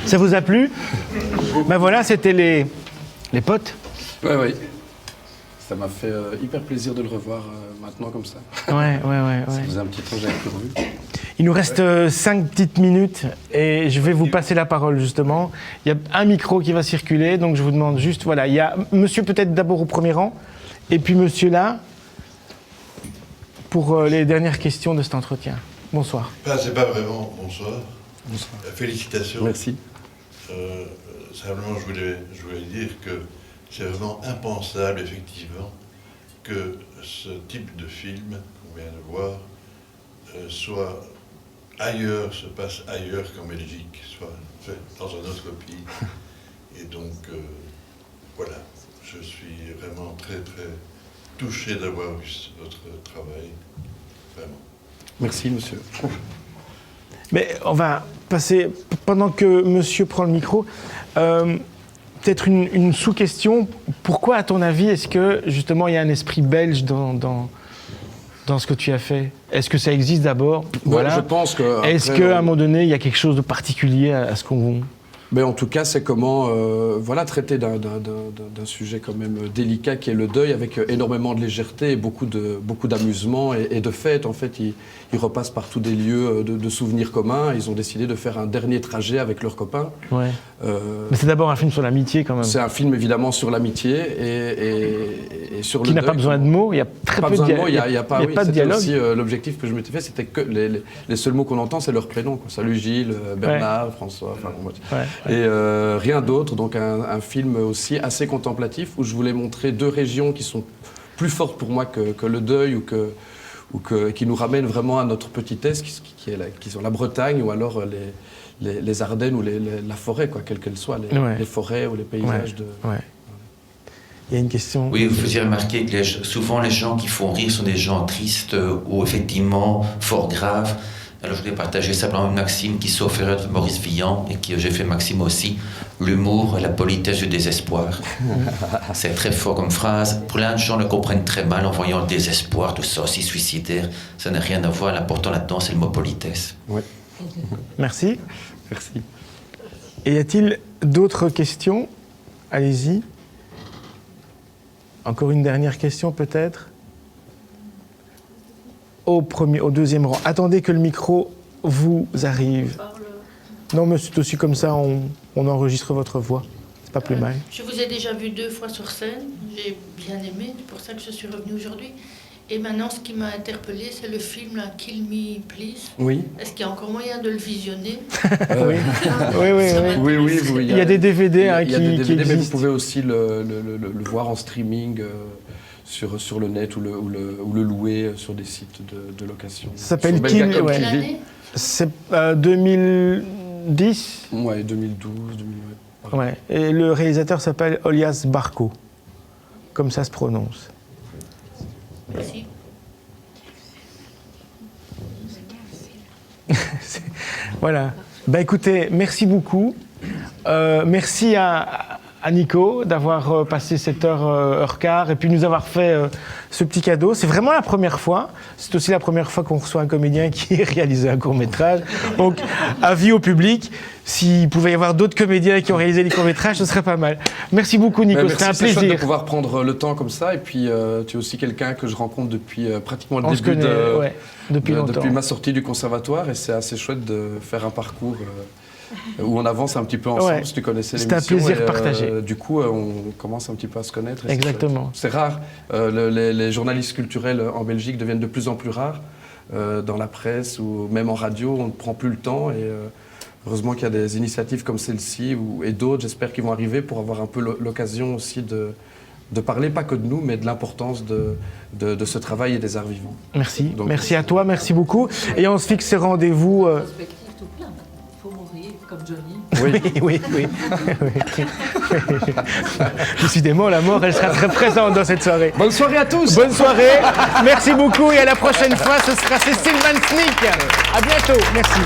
Ça vous a plu? Ben voilà, c'était les potes. Oui. Ça m'a fait hyper plaisir de le revoir maintenant comme ça. Ouais. Ça faisait un petit temps que j'avais plus revu. Il nous reste 5 petites minutes et je vais vous passer la parole justement. Il y a un micro qui va circuler, donc je vous demande juste, voilà, il y a monsieur peut-être d'abord au premier rang et puis monsieur là pour les dernières questions de cet entretien. Bonsoir. C'est pas vraiment bonsoir. Bonsoir. Félicitations. Merci. Simplement, je voulais dire que c'est vraiment impensable, effectivement, que ce type de film qu'on vient de voir soit ailleurs, se passe ailleurs qu'en Belgique, soit fait dans un autre pays. Et donc, voilà, je suis vraiment très, très touché d'avoir vu votre travail. Vraiment. Merci, monsieur. Mais on va passer, pendant que monsieur prend le micro, peut-être une sous-question. Pourquoi, à ton avis, est-ce que justement il y a un esprit belge dans ce que tu as fait? Est-ce que ça existe d'abord? Voilà. Je pense que. Est-ce qu'à un moment donné, il y a quelque chose de particulier à ce qu'on... Mais en tout cas, c'est comment traiter d'un sujet quand même délicat qui est le deuil, avec énormément de légèreté et beaucoup d'amusement et de fête. En fait, ils repassent par tous des lieux de souvenirs communs. Ils ont décidé de faire un dernier trajet avec leurs copains. Ouais. Mais c'est d'abord un film sur l'amitié quand même. C'est un film évidemment sur l'amitié et sur le deuil. Qui n'a pas besoin de mots, il y a très peu de dialogue. Il n'y a pas de dialogue. Aussi, l'objectif que je m'étais fait, c'était que les seuls mots qu'on entend, c'est leur prénom, quoi. Salut Gilles, Bernard, François, enfin bon, et rien d'autre, donc un film aussi assez contemplatif où je voulais montrer deux régions qui sont plus fortes pour moi que le deuil qui nous ramènent vraiment à notre petitesse, qui sont la Bretagne ou alors les Ardennes ou la forêt, quoi, quelle qu'elle soit, les forêts ou les paysages de... Ouais. Il y a une question. Oui, vous faisiez remarquer que souvent les gens qui font rire sont des gens tristes ou effectivement fort graves. Alors je voulais partager simplement une maxime qui sauf erreur de Maurice Vian et que j'ai fait maxime aussi. L'humour et la politesse du désespoir. C'est très fort comme phrase. Plein de gens le comprennent très mal en voyant le désespoir, tout ça aussi suicidaire. Ça n'a rien à voir. L'important là-dedans, c'est le mot politesse. Ouais. Merci. Merci. Et y a-t-il d'autres questions? Allez-y. Encore une dernière question peut-être? Au deuxième rang. Attendez que le micro vous arrive. Non, mais c'est aussi comme ça, on enregistre votre voix. C'est pas plus mal. Je vous ai déjà vu 2 fois sur scène. J'ai bien aimé, c'est pour ça que je suis revenue aujourd'hui. Et maintenant, ce qui m'a interpellée, c'est le film là, Kill Me Please. Oui. Est-ce qu'il y a encore moyen de le visionner? Oui. Il y a des DVD qui existent. Mais vous existent. pouvez aussi le voir en streaming sur le net ou le louer sur des sites de location. Ça s'appelle Kill Me Quelle année? C'est 2010. Ouais, 2012, 2008. Ouais. Et le réalisateur s'appelle Olias Barco. Comme ça se prononce. Merci. Voilà. Ben écoutez, merci beaucoup. Merci à Nico d'avoir passé cette heure quart et puis nous avoir fait ce petit cadeau. C'est vraiment la première fois. C'est aussi la première fois qu'on reçoit un comédien qui réalise un court-métrage. Donc, avis au public, s'il pouvait y avoir d'autres comédiens qui ont réalisé des courts-métrages, ce serait pas mal. Merci beaucoup Nico, c'était un plaisir. C'est chouette de pouvoir prendre le temps comme ça. Et puis, tu es aussi quelqu'un que je rencontre depuis pratiquement le début depuis longtemps. Depuis ma sortie du conservatoire. Et c'est assez chouette de faire un parcours... où on avance un petit peu ensemble, si tu connaissais l'émission. C'est un plaisir partagé. Du coup, on commence un petit peu à se connaître. Exactement. C'est rare. Les journalistes culturels en Belgique deviennent de plus en plus rares. Dans la presse ou même en radio, on ne prend plus le temps. Et heureusement qu'il y a des initiatives comme celle-ci et d'autres, j'espère, qui vont arriver pour avoir un peu l'occasion aussi de parler, pas que de nous, mais de l'importance de ce travail et des arts vivants. Merci. Donc, merci à toi, merci beaucoup. Et on se fixe ces rendez-vous... Comme Johnny. Oui. Décidément, la mort, elle sera très présente dans cette soirée. Bonne soirée à tous. Bonne soirée. Merci beaucoup et à la prochaine fois, ce sera Cécile Van Sneek. À bientôt. Merci.